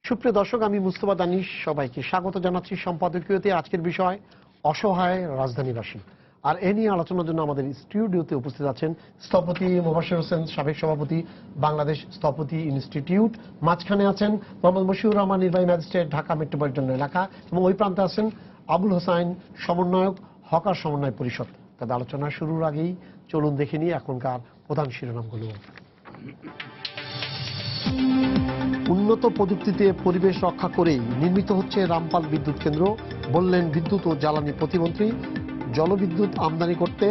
সুপ্রিয় দর্শক, আমি মুস্তফা দানিশ সবাইকে স্বাগত জানাচ্ছি সম্পাদকীয়তে। আজকের বিষয় অসহায় রাজধানীবাসী, আর এ নিয়ে আলোচনার জন্য আমাদের স্টুডিওতে উপস্থিত আছেন স্থপতি মোবাশ্বের হোসেন, সাবেক সভাপতি বাংলাদেশ স্থপতি ইনস্টিটিউট। মাঝখানে আছেন মোহাম্মদ মশিউর রহমান, নির্বাহী ম্যাজিস্ট্রেট, ঢাকা মেট্রোপলিটন এলাকা, এবং ওই প্রান্তে আছেন আবুল হোসাইন, সমন্বয়ক, হকার সমন্বয় পরিষদ। তবে আলোচনা শুরুর আগেই চলুন দেখে নিই এখনকার প্রধান শিরোনামগুলো। উন্নত প্রযুক্তিতে পরিবেশ রক্ষা করেই নির্মিত হচ্ছে রামপাল বিদ্যুৎ কেন্দ্র, বললেন বিদ্যুৎ ও জ্বালানি প্রতিমন্ত্রী। জলবিদ্যুৎ আমদানি করতে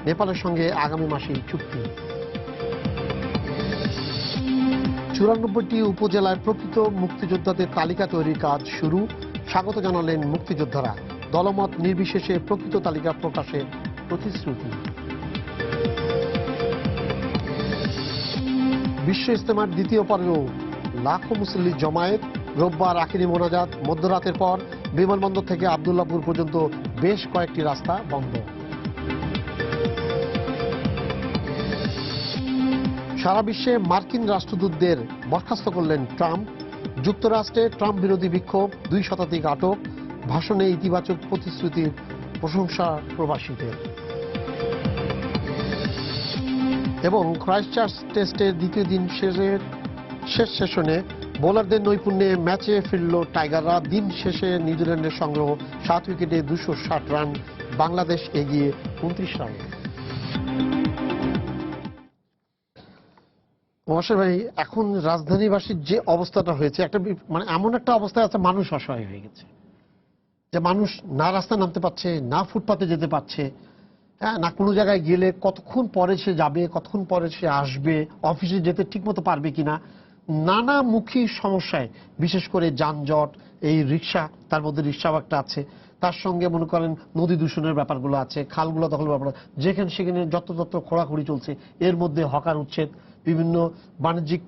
নেপালের সঙ্গে আগামী মাসেই চুক্তি। 94টি উপজেলায় প্রকৃত মুক্তিযোদ্ধাদের তালিকা তৈরির কাজ শুরু, স্বাগত জানালেন মুক্তিযোদ্ধারা। দলমত নির্বিশেষে প্রকৃত তালিকা প্রকাশে প্রতিশ্রুতি। বিশ্ব ইজতেমার দ্বিতীয় পর্বেও লাখো মুসল্লি জমায়েত, রোববার আখিরি মোনাজাত। মধ্যরাতের পর বিমানবন্দর থেকে আব্দুল্লাহপুর পর্যন্ত বেশ কয়েকটি রাস্তা বন্ধ। সারা বিশ্বে মার্কিন রাষ্ট্রদূতদের বরখাস্ত করলেন ট্রাম্প। যুক্তরাষ্ট্রে ট্রাম্প বিরোধী বিক্ষোভ, 2 শতাধিক আটক। ভাষণে ইতিবাচক প্রতিশ্রুতির প্রশংসা প্রবাসীদের। এবং ক্রাইস্টচার্চ টেস্টের দ্বিতীয় দিন শেষ সেশনে বোলারদের নৈপুণ্যে ম্যাচে ফিরল টাইগাররা। দিন শেষে নিউজিল্যান্ডের সংগ্রহ 7 উইকেটে 260 রান, বাংলাদেশ এগিয়ে 29 রানে। মহাশয় ভাই, এখন রাজধানীবাসীর যে অবস্থাটা হয়েছে, একটা মানে এমন একটা অবস্থায় আছে, মানুষ অসহায় হয়ে গেছে। যে মানুষ না রাস্তায় নামতে পারছে, না ফুটপাতে যেতে পারছে, হ্যাঁ, না কোনো জায়গায় গেলে কতক্ষণ পরে সে যাবে, কতক্ষণ পরে সে আসবে, অফিসে যেতে ঠিকমতো পারবে কিনা, নানামুখী সমস্যায়। বিশেষ করে যানজট, এই রিক্সা, তার মধ্যে রিক্সাও একটা আছে, তার সঙ্গে মনে করেন নদী দূষণের ব্যাপারগুলো আছে, খালগুলো দখলের ব্যাপার, যেখানে সেখানে যত্রতত্র খোঁড়াখুড়ি চলছে। এর মধ্যে হকার উচ্ছেদ, বিভিন্ন বাণিজ্যিক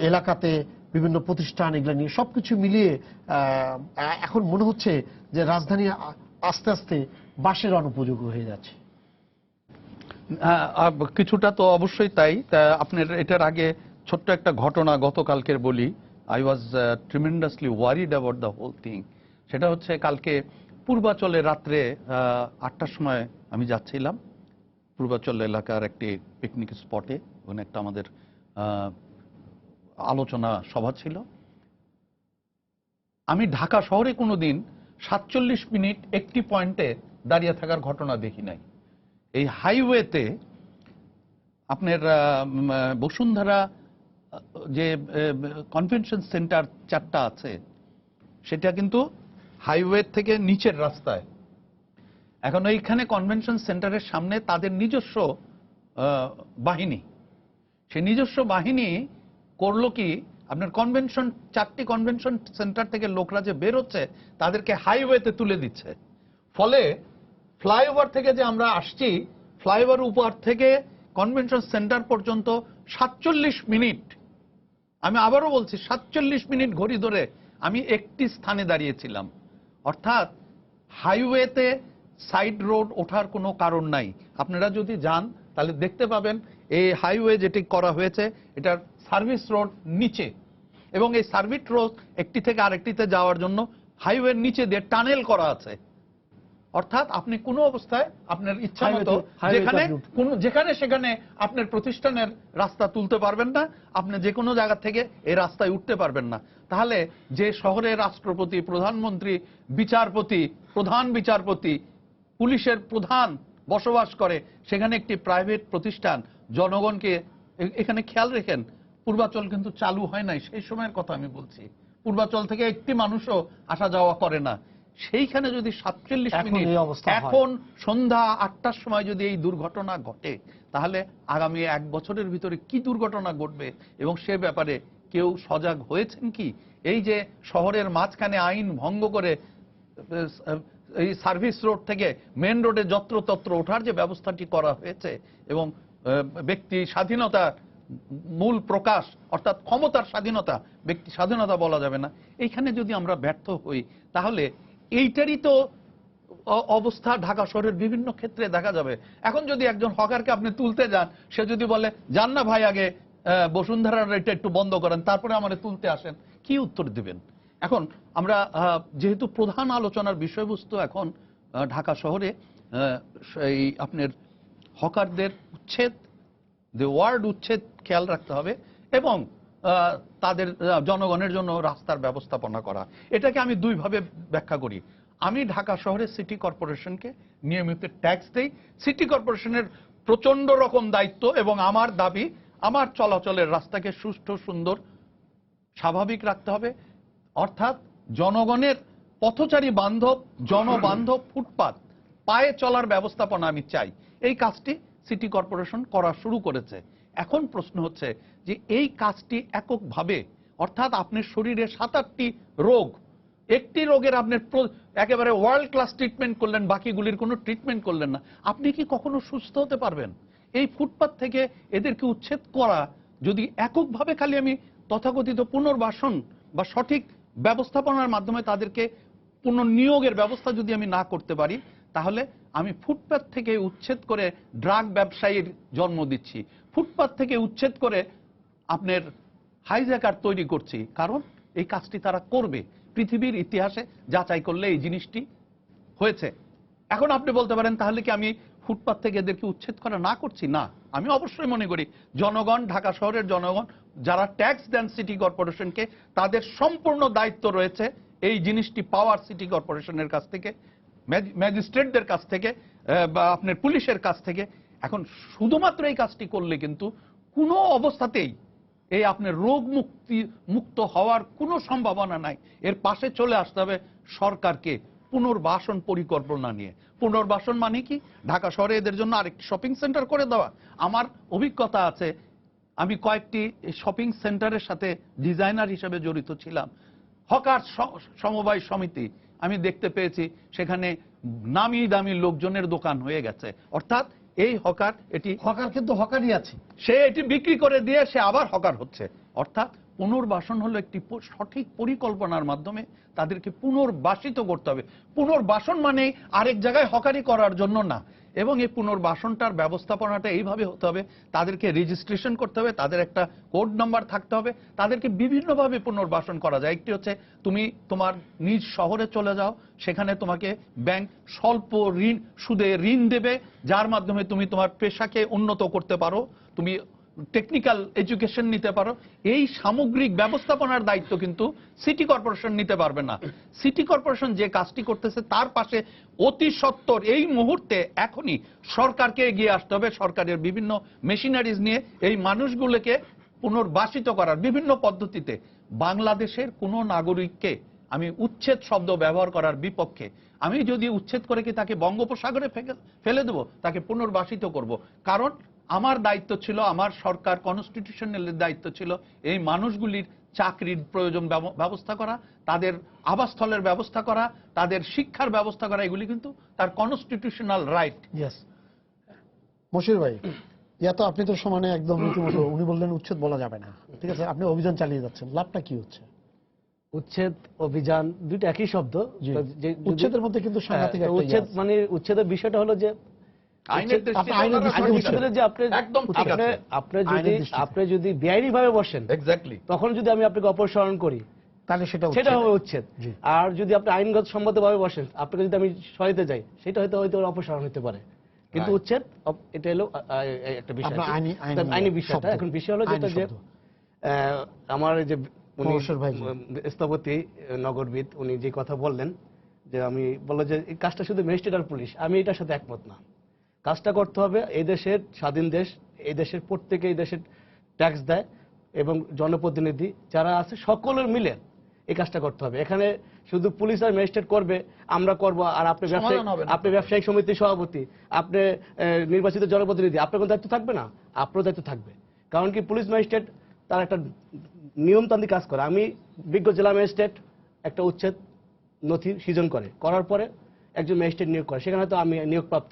এলাকাতে বিভিন্ন প্রতিষ্ঠান, এগুলো নিয়ে সবকিছু মিলিয়ে এখন মনে হচ্ছে যে রাজধানী আস্তে আস্তে বাসের অনুপযোগী হয়ে যাচ্ছে। কিছুটা তো অবশ্যই তাই। আপনার এটার আগে ছোট্ট একটা ঘটনা গতকালকের বলি। I was tremendously worried about the whole thing. সেটা হচ্ছে কালকে পূর্বাচলে রাত্রে 8টার সময় আমি যাচ্ছিলাম পূর্বাচল এলাকার একটি পিকনিক স্পটে। ওখানে একটা আমাদের আলোচনা সভা ছিল। আমি ঢাকা শহরে কোনোদিন 47 মিনিট একটি পয়েন্টে দাঁড়িয়ে থাকার ঘটনা দেখি নাই। এই হাইওয়েতে আপনার বসুন্ধরা যে কনভেনশন সেন্টার 4টা আছে, সেটা কিন্তু হাইওয়ে থেকে নিচের রাস্তায়। এখন এইখানে কনভেনশন সেন্টারের সামনে তাদের নিজস্ব বাহিনী, সেই নিজস্ব বাহিনী করলো কি, আপনার 4টি কনভেনশন সেন্টার থেকে লোকরা যে বের হচ্ছে তাদেরকে হাইওয়েতে তুলে দিচ্ছে। ফলে ফ্লাইওভার থেকে যে আমরা আসছি, ফ্লাইওভার উপর থেকে কনভেনশন সেন্টার পর্যন্ত 47 মিনিট, আমি আবারও বলছি 47 মিনিট ঘড়ি ধরে আমি একটি স্থানে দাঁড়িয়েছিলাম। অর্থাৎ হাইওয়েতে সাইড রোড ওঠার কোনো কারণ নাই। আপনারা যদি যান তাহলে দেখতে পাবেন এই হাইওয়ে যেটি করা হয়েছে এটার সার্ভিস রোড নিচে, এবং এই সার্ভিস রোড একটি থেকে আরেকটিতে যাওয়ার জন্য হাইওয়ের নিচে দিয়ে টানেল করা আছে। অর্থাৎ আপনি কোনো অবস্থায় আপনার ইচ্ছা মতো যেখানে সেখানে আপনার প্রতিষ্ঠানের রাস্তা তুলতে পারবেন না, আপনি যে কোনো জায়গা থেকে এই রাস্তায় উঠতে পারবেন না। তাহলে যে শহরে রাষ্ট্রপতি, প্রধানমন্ত্রী, বিচারপতি, প্রধান বিচারপতি, পুলিশের প্রধান বসবাস করে, সেখানে একটি প্রাইভেট প্রতিষ্ঠান জনগণকে, এখানে খেয়াল রেখেন পূর্বাচল কিন্তু চালু হয় নাই, সেই সময়ের কথা আমি বলছি। পূর্বাচল থেকে একটি মানুষও আসা যাওয়া করে না। সেইখানে যদি 47 মিনিট, এখন সন্ধ্যা 8টার সময় যদি এই দুর্ঘটনা ঘটে, তাহলে আগামী 1 বছরের ভিতরে কি দুর্ঘটনা ঘটবে, এবং সে ব্যাপারে কেউ সজাগ হয়েছেন কি? এই যে শহরের মাঝখানে আইন ভঙ্গ করে এই সার্ভিস রোড থেকে মেন রোডে যত্রতত্র ওঠার যে ব্যবস্থাটি করা হয়েছে, এবং ব্যক্তি স্বাধীনতার মূল প্রকাশ, অর্থাৎ ক্ষমতার স্বাধীনতা, ব্যক্তি স্বাধীনতা বলা যাবে না, এইখানে যদি আমরা ব্যর্থ হই, তাহলে এইটারই তো অবস্থা ঢাকা শহরের বিভিন্ন ক্ষেত্রে দেখা যাবে। এখন যদি একজন হকারকে আপনি তুলতে যান, সে যদি বলে যান না ভাই, আগে বসুন্ধরার এটা একটু বন্ধ করেন, তারপরে আমাদের তুলতে আসেন, কি উত্তর দিবেন? এখন আমরা যেহেতু প্রধান আলোচনার বিষয়বস্তু এখন ঢাকা শহরে এই আপনার হকারদের উচ্ছেদ, দ্য ওয়ার্ড উচ্ছেদ খেয়াল রাখতে হবে এবং তাদের জনগণের জন্য রাস্তার ব্যবস্থাপনা করা। এটাকে আমি দুইভাবে ব্যাখ্যা করি। আমি ঢাকা শহরের সিটি কর্পোরেশনকে নিয়মিত ট্যাক্স দেই। সিটি কর্পোরেশনের প্রচন্ড রকম দায়িত্ব এবং আমার দাবি আমার চলাচলের রাস্তাকে সুষ্ঠু, সুন্দর, স্বাভাবিক রাখতে হবে। অর্থাৎ জনগণের পথচারী বান্ধব, জনবান্ধব ফুটপাত, পায়ে চলার ব্যবস্থাপনা আমি চাই। এই কাজটি সিটি কর্পোরেশন করা শুরু করেছে। এখন প্রশ্ন হচ্ছে যে এই কাজটি এককভাবে, অর্থাৎ আপনার শরীরে 7-8টি রোগ, একটি রোগের আপনি একেবারে ওয়ার্ল্ড ক্লাস ট্রিটমেন্ট করলেন, বাকিগুলির কোনো ট্রিটমেন্ট করলেন না, আপনি কি কখনো সুস্থ হতে পারবেন? এই ফুটপাত থেকে এদেরকে উচ্ছেদ করা যদি এককভাবে খালি আমি তথাকথিত পুনর্বাসন বা সঠিক ব্যবস্থাপনার মাধ্যমে তাদেরকে পুনর্নিয়োগের ব্যবস্থা যদি আমি না করতে পারি, তাহলে আমি ফুটপাত থেকে উচ্ছেদ করে ড্রাগ ব্যবসায়ীর জন্ম দিচ্ছি, ফুটপাত থেকে উচ্ছেদ করে আপনার হাইজ্যাকার তৈরি করছি। কারণ এই কাজটি তারা করবে, পৃথিবীর ইতিহাসে যাচাই করলে এই জিনিসটি হয়েছে। এখন আপনি বলতে পারেন তাহলে কি আমি ফুটপাত থেকে এদেরকে উচ্ছেদ করা না করছি? না, আমি অবশ্যই মনে করি জনগণ, ঢাকা শহরের জনগণ যারা ট্যাক্স দেন সিটি কর্পোরেশনকে, তাদের সম্পূর্ণ দায়িত্ব রয়েছে এই জিনিসটি পাওয়ার সিটি কর্পোরেশনের কাছ থেকে, ম্যাজিস্ট্রেটদের কাছ থেকে, বা আপনার পুলিশের কাছ থেকে। এখন শুধুমাত্র এই কাজটি করলে কিন্তু কোনো অবস্থাতেই এই আপনার রোগ মুক্ত হওয়ার কোনো সম্ভাবনা নাই। এর পাশে চলে আসতে হবে সরকারকে পুনর্বাসন পরিকল্পনা নিয়ে। পুনর্বাসন মানে কি? ঢাকা শহরে এদের জন্য আরেকটি শপিং সেন্টার করে দেওয়া। আমার অভিজ্ঞতা আছে, আমি কয়েকটি শপিং সেন্টারের সাথে ডিজাইনার হিসেবে জড়িত ছিলাম। হকার সমবায় সমিতি, আমি দেখতে পেয়েছি সেখানে নামি দামি লোকজনের দোকান হয়ে গেছে। অর্থাৎ এই হকার, এটি হকার কিন্তু হকারই আছে, সে এটি বিক্রি করে দিয়ে সে আবার হকার হচ্ছে। অর্থাৎ পুনর্বাসন হলো একটি সঠিক পরিকল্পনার মাধ্যমে তাদেরকে পুনর্বাসিত করতে হবে। পুনর্বাসন মানে আরেক জায়গায় হকারি করার জন্য না। এবং এই পুনর্বাসনটার ব্যবস্থাপনাটা এইভাবে হতে হবে, তাদেরকে রেজিস্ট্রেশন করতে হবে, তাদের একটা কোড নাম্বার থাকতে হবে, তাদেরকে বিভিন্নভাবে পুনর্বাসন করা যায়। একটি হচ্ছে তুমি তোমার নিজ শহরে চলে যাও, সেখানে তোমাকে ব্যাংক স্বল্প ঋণ সুদে ঋণ দেবে, যার মাধ্যমে তুমি তোমার পেশাকে উন্নত করতে পারো, তুমি টেকনিক্যাল এডুকেশন নিতে পারো। এই সামগ্রিক ব্যবস্থাপনার দায়িত্ব কিন্তু সিটি কর্পোরেশন নিতে পারবে না। সিটি কর্পোরেশন যে কাজটি করতেছে তার পাশে অতি সত্বর এই মুহূর্তে এখনই সরকারকে এগিয়ে আসতে হবে, সরকারের বিভিন্ন মেশিনারিজ নিয়ে এই মানুষগুলোকে পুনর্বাসিত করার বিভিন্ন পদ্ধতিতে। বাংলাদেশের কোনো নাগরিককে আমি উচ্ছেদ শব্দ ব্যবহার করার বিপক্ষে। আমি যদি উচ্ছেদ করে কি তাকে বঙ্গোপসাগরে ফেলে দেব, তাকে পুনর্বাসিত করব। কারণ আমার দায়িত্ব ছিল, আমার সরকার কনস্টিটিউশনাল দায়িত্ব ছিল এই মানুষগুলির চাকরির প্রয়োজন ব্যবস্থা করা, তাদের আবাসস্থলের ব্যবস্থা করা, তাদের শিক্ষার ব্যবস্থা করা। এগুলি কিন্তু তার কনস্টিটিউশনাল রাইট। ইয়েস, মশির ভাই, ইয়া তো আপনি তো সমানে একদম রীতিমতো, উনি বললেন উচ্ছেদ বলা যাবে না, ঠিক আছে, আপনি অভিযান চালিয়ে যাচ্ছেন, লাভটা কি হচ্ছে? উচ্ছেদ, অভিযান দুটো একই শব্দ। উচ্ছেদের মধ্যে কিন্তু সাংঘাতিক একটা উচ্ছেদ মানে উচ্ছেদের বিষয়টা হলো যে আপনি যদি বেআইনি ভাবে বসেন, তখন যদি আমি আপনাকে অপসারণ করি তাহলে সেটা হবে উচ্ছেদ। আর যদি আপনি আইনগত সম্মত ভাবে বসেন, আপনাকে যদি আমি সরাইতে যাই, সেটা হয়তো অপসারণ হতে পারে। কিন্তু উচ্ছেদ এটা হলো একটা বিষয়, আইনি বিষয়টা। এখন বিষয় হলো যেটা যে আমার যে স্থপতি নগরবিদ উনি যে কথা বললেন, যে আমি বললো যে এই কাজটা শুধু ম্যাজিস্ট্রেট আর পুলিশ, আমি এটার সাথে একমত না। কাজটা করতে হবে, এই দেশের স্বাধীন দেশ, এই দেশের প্রত্যেকে এই দেশের ট্যাক্স দেয় এবং জনপ্রতিনিধি যারা আছে সকলের মিলে এই কাজটা করতে হবে। এখানে শুধু পুলিশ আর ম্যাজিস্ট্রেট করবে, আমরা করব, আর আপনি ব্যবসায়িক সমিতির সভাপতি, আপনি নির্বাচিত জনপ্রতিনিধি, আপনার কোনো দায়িত্ব থাকবে না? আপনার দায়িত্ব থাকবে। কারণ কি, পুলিশ ম্যাজিস্ট্রেট তার একটা নিয়মতান্ত্রিক কাজ করে। আমি বিজ্ঞ জেলা ম্যাজিস্ট্রেট একটা উচ্ছেদ নথি সৃজন করার পরে একজন ম্যাজিস্ট্রেট নিয়োগ করে, সেখানে তো আমি নিয়োগপ্রাপ্ত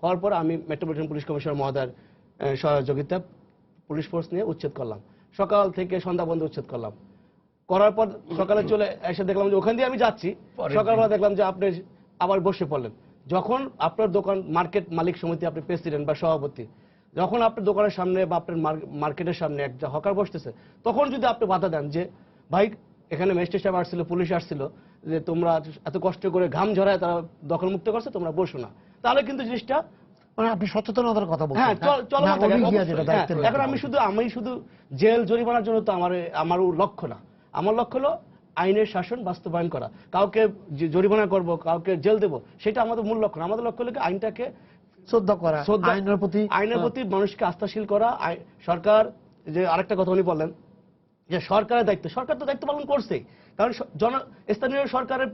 হওয়ার পর আমি মেট্রোপলিটন পুলিশ কমিশনার মহোদয়ের সহযোগিতা পুলিশ ফোর্স নিয়ে উচ্ছেদ করলাম, সকাল থেকে সন্ধ্যা পর্যন্ত উচ্ছেদ করলাম। করার পর সকালে চলে এসে দেখলাম যে ওখান দিয়ে আমি যাচ্ছি, সকালবেলা দেখলাম যে আপনি আবার বসে পড়লেন। যখন আপনার দোকান মার্কেট মালিক সমিতি, আপনি প্রেসিডেন্ট বা সভাপতি, যখন আপনার দোকানের সামনে বা আপনার মার্কেটের সামনে একটা হকার বসতেছে, তখন যদি আপনি বাধা দেন যে ভাই এখানে ম্যাজিস্ট্রেট সাহেব আসছিল, পুলিশ আসছিল, যে তোমরা এত কষ্ট করে ঘাম ঝরায় তারা দখল মুক্ত করছে, তোমরা বসো না, তাহলে কিন্তু জিনিসটা মানে আপনি সচেতনতার কথা বলছেন। হ্যাঁ চলমান না, থাকে। অভিজ্ঞতা যেটা হ্যাঁ, দায়িত্বের এখন আমি শুধু জেল জরিমানার জন্য তো আমার লক্ষ্য না। আমার লক্ষ্য হলো আইনের শাসন বাস্তবায়ন করা। কাউকে জরিমানা করব, কাউকে জেল দেব, সেটা আমাদের মূল লক্ষ্য না। আমাদের লক্ষ্য হলো আইনটাকে শ্রদ্ধা করা, আইনের প্রতি মানুষকে আস্থাশীল করা। সরকার, যে আরেকটা কথা উনি বললেন যে সরকারের দায়িত্ব, সরকার তো দায়িত্ব পালন করছেই, কারণ স্থানীয় সরকারের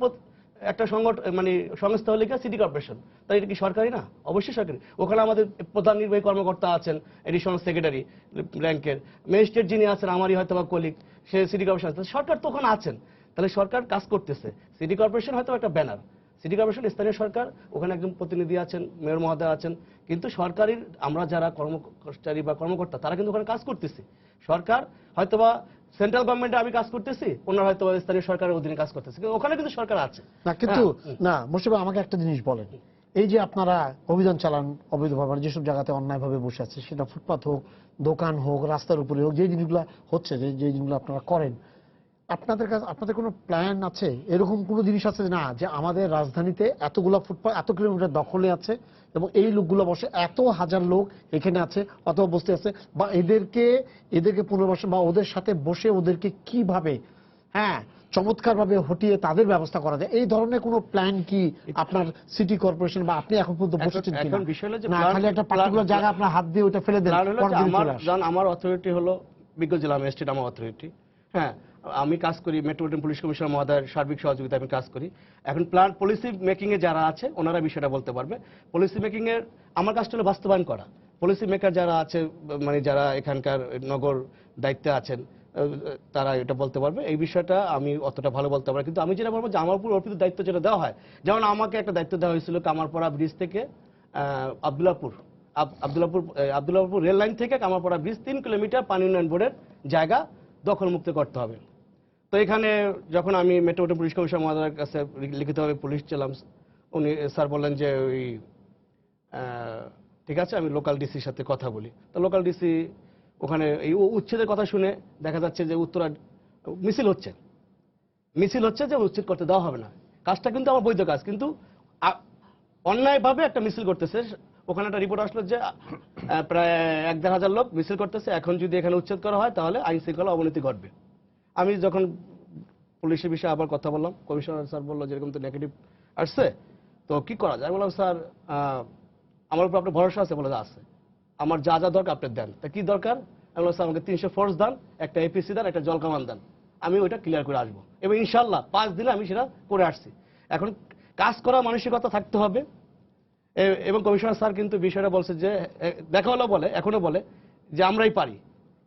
একটা মানে সংস্থা হলে সিটি কর্পোরেশন, তাই এটা কি সরকারি না? অবশ্যই সরকারি। ওখানে আমাদের প্রধান নির্বাহী কর্মকর্তা আছেন, এডিশনাল সেক্রেটারি র্যাঙ্কের, ম্যাজিস্ট্রেট যিনি আছেন আমারই হয়তো বা কলিগ, সে সিটি কর্পোরেশন, সরকার তো ওখানে আছেন, তাহলে সরকার কাজ করতেছে। সিটি কর্পোরেশন হয়তো একটা ব্যানার, সিটি কর্পোরেশন স্থানীয় সরকার, ওখানে একজন প্রতিনিধি আছেন, মেয়র মহোদয় আছেন, কিন্তু সরকারের আমরা যারা কর্মচারী বা কর্মকর্তা তারা কিন্তু ওখানে কাজ করতেছি। সরকার হয়তোবা সেন্ট্রাল গভর্নমেন্টে আমি কাজ করতেছি, ওনারা হয়তো স্থানীয় সরকারের অধীনে কাজ করতেছে, কিন্তু ওখানে কিন্তু সরকার আছে না। কিন্তু না, মুশফিক ভাই আমাকে একটা জিনিস বলেন, এই যে আপনারা অভিযান চালান অবৈধভাবে, মানে যেসব জায়গাতে অন্যায়ভাবে বসে আছে, সেটা ফুটপাত হোক, দোকান হোক, রাস্তার উপরে হোক, যে জিনিসগুলো হচ্ছে, যে জিনিসগুলো আপনারা করেন, আপনাদের কোনো প্ল্যান আছে? এরকম কোনো জিনিস আছে না যে আমাদের রাজধানীতে এতগুলা ফুটপাত এত কিলোমিটার দখলে আছে এবং এই লোকগুলো বসে, এত হাজার লোক এখানে আছে অথবা বসতে আছে, বা এদেরকে পুনর্বাসন বা ওদের সাথে বসে ওদেরকে কিভাবে চমৎকার ভাবে হটিয়ে তাদের ব্যবস্থা করা যায়, এই ধরনের কোনো প্ল্যান কি আপনার সিটি কর্পোরেশন বা আপনি এখন পর্যন্ত বসেছেন কিনা? না খালি একটা পার্টিকুলার জায়গা আপনার হাত দিয়ে ওটা ফেলে দেন। আমার অথরিটি হলো বিজ্ঞ জেলা ম্যাজিস্ট্রেট, আমার অথরিটি। হ্যাঁ, আমি কাজ করি মেট্রোপলিটন পুলিশ কমিশনার মহোদয়ের সার্বিক সহযোগিতা আমি কাজ করি। এখন প্ল্যান পলিসি মেকিং এ যারা আছে ওনারা বিষয়টা বলতে পারবে। পলিসি মেকিং এর আমার কাজটা হলো বাস্তবায়ন করা। পলিসি মেকার যারা আছে, মানে যারা এখানকার নগর দায়িত্বে আছেন, তারা এটা বলতে পারবে। এই বিষয়টা আমি অতটা ভালো বলতে পারি, কিন্তু আমি যেটা বলবো যে আমার উপর অর্পিত দায়িত্ব যেটা দেওয়া হয়, যেমন আমাকে একটা দায়িত্ব দেওয়া হয়েছিল কামারপাড়া ব্রিজ থেকে আব্দুল্লাহপুর রেল লাইন থেকে কামারপাড়া ব্রিজ 3 কিলোমিটার পানি উন্নয়ন বোর্ডের জায়গা দখলমুক্ত করতে হবে। তো এখানে যখন আমি মেট্রোপলিটন পুলিশ কমিশনার মহোদয়ের কাছে লিখিতভাবে পুলিশ ছিলাম, উনি স্যার বললেন যে ওই ঠিক আছে, আমি লোকাল ডিসির সাথে কথা বলি। তো লোকাল ডিসি ওখানে এই উচ্ছেদের কথা শুনে দেখা যাচ্ছে যে উত্তরা মিছিল হচ্ছে যে উচ্ছেদ করতে দেওয়া হবে না। কাজটা কিন্তু আমার বৈধ কাজ, কিন্তু অন্যায়ভাবে একটা মিছিল করতেছে। ওখানে একটা রিপোর্ট আসলো যে প্রায় 1,500 লোক মিছিল করতেছে, এখন যদি এখানে উচ্ছেদ করা হয় তাহলে আইন শৃঙ্খলা অবনতি ঘটবে। আমি যখন পুলিশের বিষয়ে আবার কথা বললাম, কমিশনার স্যার বললো যেরকম তো নেগেটিভ আসছে, তো কি করা যায়? আমি বললাম স্যার আমার উপর আপনার ভরসা আছে? বলে আছে। আমার যা যা দরকার আপনি দেন। তা কি দরকার? আমি বললাম স্যার আমাকে 300 ফোর্স দেন, একটা এপিসি দেন, একটা জলকামান দেন, আমি ওইটা ক্লিয়ার করে আসবো। এবং ইনশাল্লাহ 5 দিনে আমি সেটা করে আসছি। এখন কাজ করা মানসিকতা থাকতে হবে। এবং কমিশনার স্যার কিন্তু বিষয়টা বলছে যে দেখা হলো বলে, এখনো বলে যে আমরাই পারি।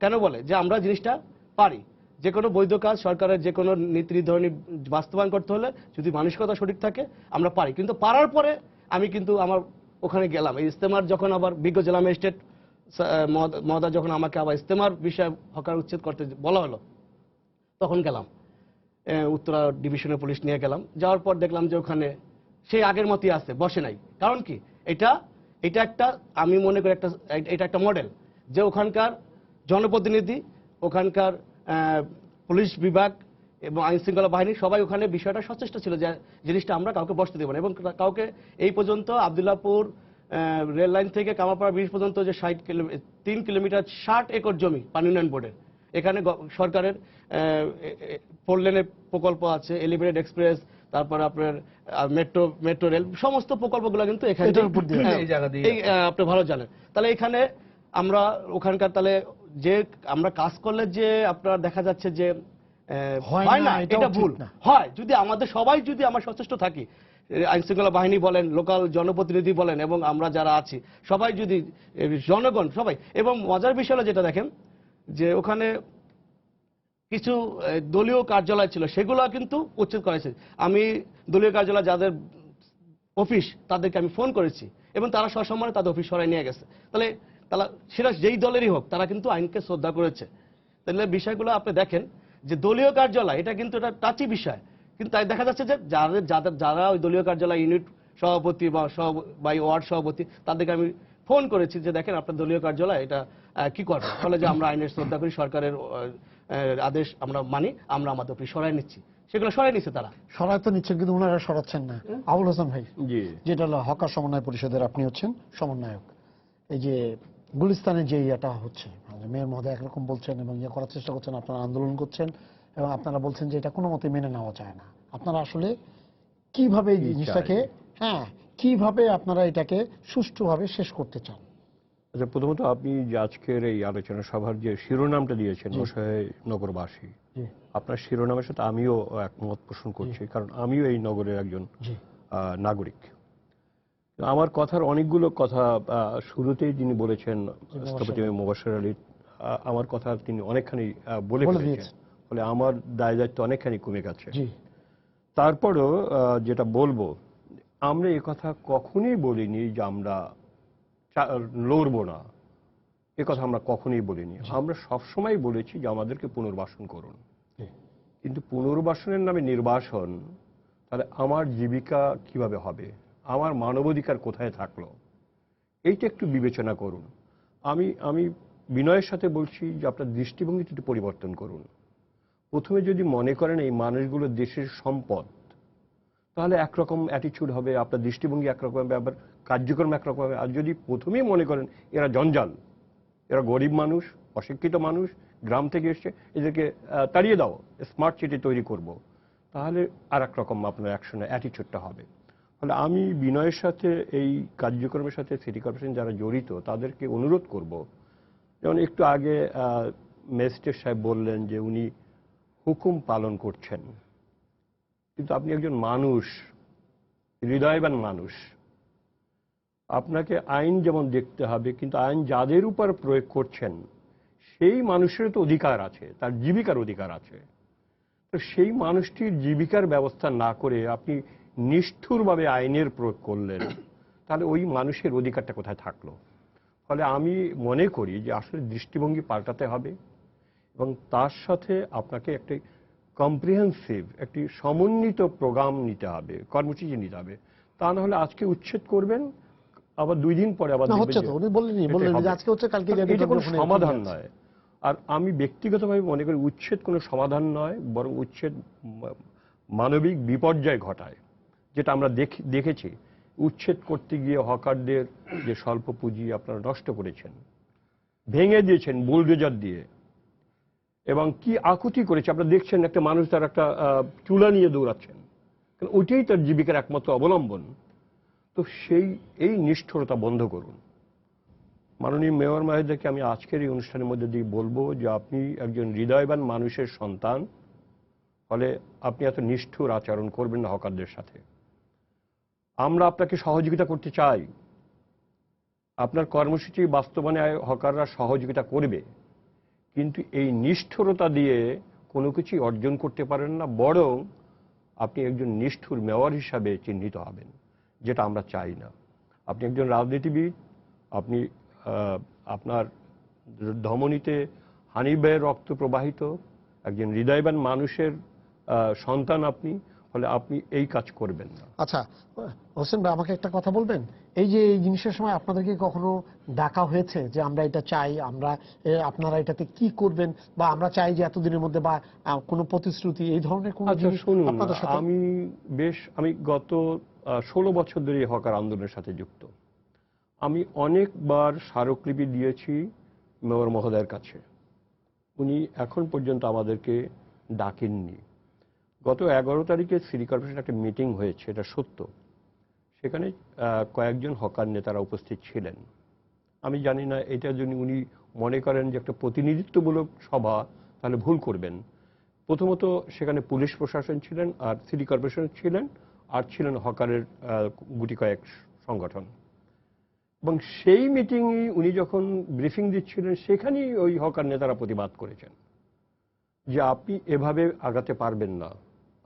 কেন বলে? যে আমরা জিনিসটা পারি। যে কোনো বৈধ কাজ, সরকারের যে কোনো নীতি নির্ধারণী বাস্তবায়ন করতে হলে যদি মানসিকতা সঠিক থাকে আমরা পারি। কিন্তু পারার পরে আমি কিন্তু আমার ওখানে গেলাম, এই ইস্তেমার যখন আবার বিজ্ঞ জেলা ম্যাজিস্ট্রেট মহোদয় যখন আমাকে আবার ইস্তেমার বিষয়ে হকার উচ্ছেদ করতে বলা হলো, তখন গেলাম, উত্তরা ডিভিশনের পুলিশ নিয়ে গেলাম। যাওয়ার পর দেখলাম যে ওখানে সেই আগের মতই আছে, বসে নাই। কারণ কি? এটা একটা, আমি মনে করি এটা একটা মডেল, যে ওখানকার জনপ্রতিনিধি, ওখানকার পুলিশ বিভাগ এবং আইন শৃঙ্খলা বাহিনী সবাই ওখানে বিষয়টা সচেষ্ট ছিল যে জিনিসটা আমরা কাউকে বসতে দেব না। এবং কাউকে এই পর্যন্ত আব্দুল্লাহপুর রেল লাইন থেকে কামারপাড়া ব্রিজ পর্যন্ত যে 3 কিলোমিটার 60 একর জমি পানি উন্নয়ন বোর্ডের, এখানে সরকারের 4 লেনের প্রকল্প আছে, এলিভেটেড এক্সপ্রেস, তারপর আপনার মেট্রো রেল, সমস্ত প্রকল্পগুলো কিন্তু এখানে আপনি ভালো জানেন। তাহলে এখানে আমরা ওখানকার, তাহলে যে আমরা কাজ করলে যে আপনার দেখা যাচ্ছে যে হয় না, এটা ভুল হয়। যদি আমাদের সবাই যদি আমরা সচেষ্ট থাকি, আইন শৃঙ্খলা বাহিনী বলেন, লোকাল জনপ্রতিনিধি বলেন, এবং আমরা যারা আছি সবাই যদি, জনগণ সবাই। এবং মজার বিষয় হলো যেটা দেখেন যে ওখানে কিছু দলীয় কার্যালয় ছিল, সেগুলো কিন্তু উচ্ছেদ করা হয়েছে। আমি দলীয় কার্যালয় যাদের অফিস তাদেরকে আমি ফোন করেছি এবং তারা সসম্মানে তাদের অফিস সরাই নিয়ে গেছে। তাহলে সেটা যেই দলেরই হোক, তারা কিন্তু আইনকে শ্রদ্ধা করেছে। তাহলে বিষয়গুলো আপনি দেখেন যে দলীয় কার্যালয় এটা কিন্তু একটা টাচি বিষয়, কিন্তু তাই দেখা যাচ্ছে যে যারা ওই দলীয় কার্যালয় ইউনিট সভাপতি বা ওয়ার্ড সভাপতি, তাদেরকে আমি ফোন করেছি যে দেখেন আপনার দলীয় কার্যালয় এটা কি করবে? ফলে যে আমরা আইনের শ্রদ্ধা করি, সরকারের আদেশ আমরা মানি, আমরা আমাদের উপরে সরাই নিচ্ছি, সেগুলো সরাই নিচ্ছে তারা। সরাই তো নিচ্ছেন, কিন্তু ওনারা সরাচ্ছেন না। আবুল হাসান ভাই, জি, যেটা হলো হকার সমন্বয় পরিষদের, আপনি হচ্ছেন সমন্বয়ক। এই যে গুলিস্তানে যে ইয়েটা হচ্ছে, মানে মেয়র মহোদয় একরকম বলছেন এবং ইয়ে করার চেষ্টা করছেন, আপনারা আন্দোলন করছেন এবং আপনারা বলছেন যে এটা কোনো মতে মেনে নেওয়া যায় না। আপনারা আসলে কিভাবে এই জিনিসটাকে, হ্যাঁ, কিভাবে আপনারা এটাকে সুষ্ঠুভাবে শেষ করতে চান? আচ্ছা, প্রথমত আপনি যে আজকের এই আলোচনা সভার যে শিরোনামটা দিয়েছেন, অসহায় নগরবাসী, আপনার শিরোনামের সাথে আমিও একমত পোষণ করছি, কারণ আমিও এই নগরের একজন নাগরিক। আমার কথার অনেকগুলো কথা শুরুতেই যিনি বলেছেন, স্থপতি মোবাশ্বের আলী, আমার কথা তিনি অনেকখানি বলে ফেলেছেন, ফলে আমার দায় দায়িত্ব অনেকখানি কমে গেছে। তারপরও যেটা বলবো, আমরা এ কথা কখনোই বলিনি যে আমরা লড়বো না, এ কথা আমরা কখনোই বলিনি। আমরা সবসময় বলেছি যে আমাদেরকে পুনর্বাসন করুন, কিন্তু পুনর্বাসনের নামে নির্বাসন, তাহলে আমার জীবিকা কিভাবে হবে, আমার মানবাধিকার কোথায় থাকলো, এইটা একটু বিবেচনা করুন। আমি বিনয়ের সাথে বলছি যে আপনার দৃষ্টিভঙ্গিটা একটু পরিবর্তন করুন। প্রথমে যদি মনে করেন এই মানুষগুলো দেশের সম্পদ, তাহলে একরকম অ্যাটিচিউড হবে, আপনার দৃষ্টিভঙ্গি একরকম হবে, আবার কার্যক্রম একরকম হবে। আর যদি প্রথমেই মনে করেন এরা জঞ্জাল, এরা গরিব মানুষ, অশিক্ষিত মানুষ, গ্রাম থেকে এসছে, এদেরকে তাড়িয়ে দাও, স্মার্ট সিটি তৈরি করব, তাহলে আর একরকম আপনার অ্যাকশনের অ্যাটিচিউডটা হবে। ফলে আমি বিনয়ের সাথে এই কার্যক্রমের সাথে সিটি কর্পোরেশন যারা জড়িত তাদেরকে অনুরোধ করব, যেমন একটু আগে ম্যাজিস্ট্রেট সাহেব বললেন যে উনি হুকুম পালন করছেন, কিন্তু আপনি একজন মানুষ, হৃদয়বান মানুষ, আপনাকে আইন যেমন দেখতে হবে, কিন্তু আইন যাদের উপর প্রয়োগ করছেন সেই মানুষের তো অধিকার আছে, তার জীবিকার অধিকার আছে। তো সেই মানুষটির জীবিকার ব্যবস্থা না করে আপনি নিষ্ঠুরভাবে আইনের প্রয়োগ করলেন, তাহলে ওই মানুষের অধিকারটা কোথায় থাকলো? ফলে আমি মনে করি যে আসলে দৃষ্টিভঙ্গি পাল্টাতে হবে এবং তার সাথে আপনাকে একটি কম্প্রিহেন্সিভ, একটি সমন্বিত প্রোগ্রাম নিতে হবে, কর্মসূচি নিতে হবে। তা না হলে আজকে উচ্ছেদ করবেন, আবার 2 দিন পরে আবার হচ্ছে তো, উনি বললেন যে আজকে হচ্ছে, কালকে এটা কোনো সমাধান নয়। আর আমি ব্যক্তিগতভাবে মনে করি উচ্ছেদ কোনো সমাধান নয়, বরং উচ্ছেদ মানবিক বিপর্যয় ঘটায়, যেটা আমরা দেখেছি। উচ্ছেদ করতে গিয়ে হকারদের যে স্বল্প পুঁজি আপনারা নষ্ট করেছেন, ভেঙে দিয়েছেন বুলডোজার দিয়ে, এবং কি আকুতি করেছে আপনারা দেখছেন। একটা মানুষ তার একটা চুলা নিয়ে দৌড়াচ্ছেন, কারণ ওইটাই তার জীবিকার একমাত্র অবলম্বন। তো এই নিষ্ঠুরতা বন্ধ করুন। মাননীয় মেয়র মহোদয়কে আমি আজকের এই অনুষ্ঠানের মধ্যে দিয়ে বলবো যে আপনি একজন হৃদয়বান মানুষের সন্তান, ফলে আপনি এত নিষ্ঠুর আচরণ করবেন না হকারদের সাথে। আমরা আপনাকে সহযোগিতা করতে চাই, আপনার কর্মসূচি বাস্তবায়নে হকাররা সহযোগিতা করবে, কিন্তু এই নিষ্ঠুরতা দিয়ে কোনো কিছুই অর্জন করতে পারেন না, বরং আপনি একজন নিষ্ঠুর মেয়র হিসাবে চিহ্নিত হবেন, যেটা আমরা চাই না। আপনি একজন রাজনীতিবিদ, আপনি আপনার ধমনীতে হানিফ ভাইয়ের রক্ত প্রবাহিত, একজন হৃদয়বান মানুষের সন্তান আপনি, ফলে আপনি এই কাজ করবেন না। আচ্ছা হোসেন ভাই, আমাকে একটা কথা বলবেন, এই যে এই জিনিসের সময় আপনাদেরকে কখনো ডাকা হয়েছে যে আমরা এটা চাই, আমরা আপনারা এটাতে কি করবেন, বা আমরা চাই যে এতদিনের মধ্যে, বা কোনো প্রতিশ্রুতি এই ধরনের কোনো জিনিস আপনাদের সাথে? আমি গত 16 বছর ধরে হকার আন্দোলনের সাথে যুক্ত। আমি অনেকবার স্মারকলিপি দিয়েছি মেয়র মহোদয়ের কাছে, উনি এখন পর্যন্ত আমাদেরকে ডাকেননি। গত 11 তারিখে সিটি কর্পোরেশন একটা মিটিং হয়েছে, এটা সত্য, সেখানে কয়েকজন হকার নেতারা উপস্থিত ছিলেন। আমি জানি না এটা যদি উনি মনে করেন যে একটা প্রতিনিধিত্বমূলক সভা, তাহলে ভুল করবেন। প্রথমত সেখানে পুলিশ প্রশাসন ছিলেন, আর সিটি কর্পোরেশন ছিলেন, আর ছিলেন হকারের গুটি কয়েক সংগঠন। এবং সেই মিটিংয়ে উনি যখন ব্রিফিং দিচ্ছিলেন, সেখানেই ওই হকার নেতারা প্রতিবাদ করেছেন যে আপনি এভাবে আগাতে পারবেন না,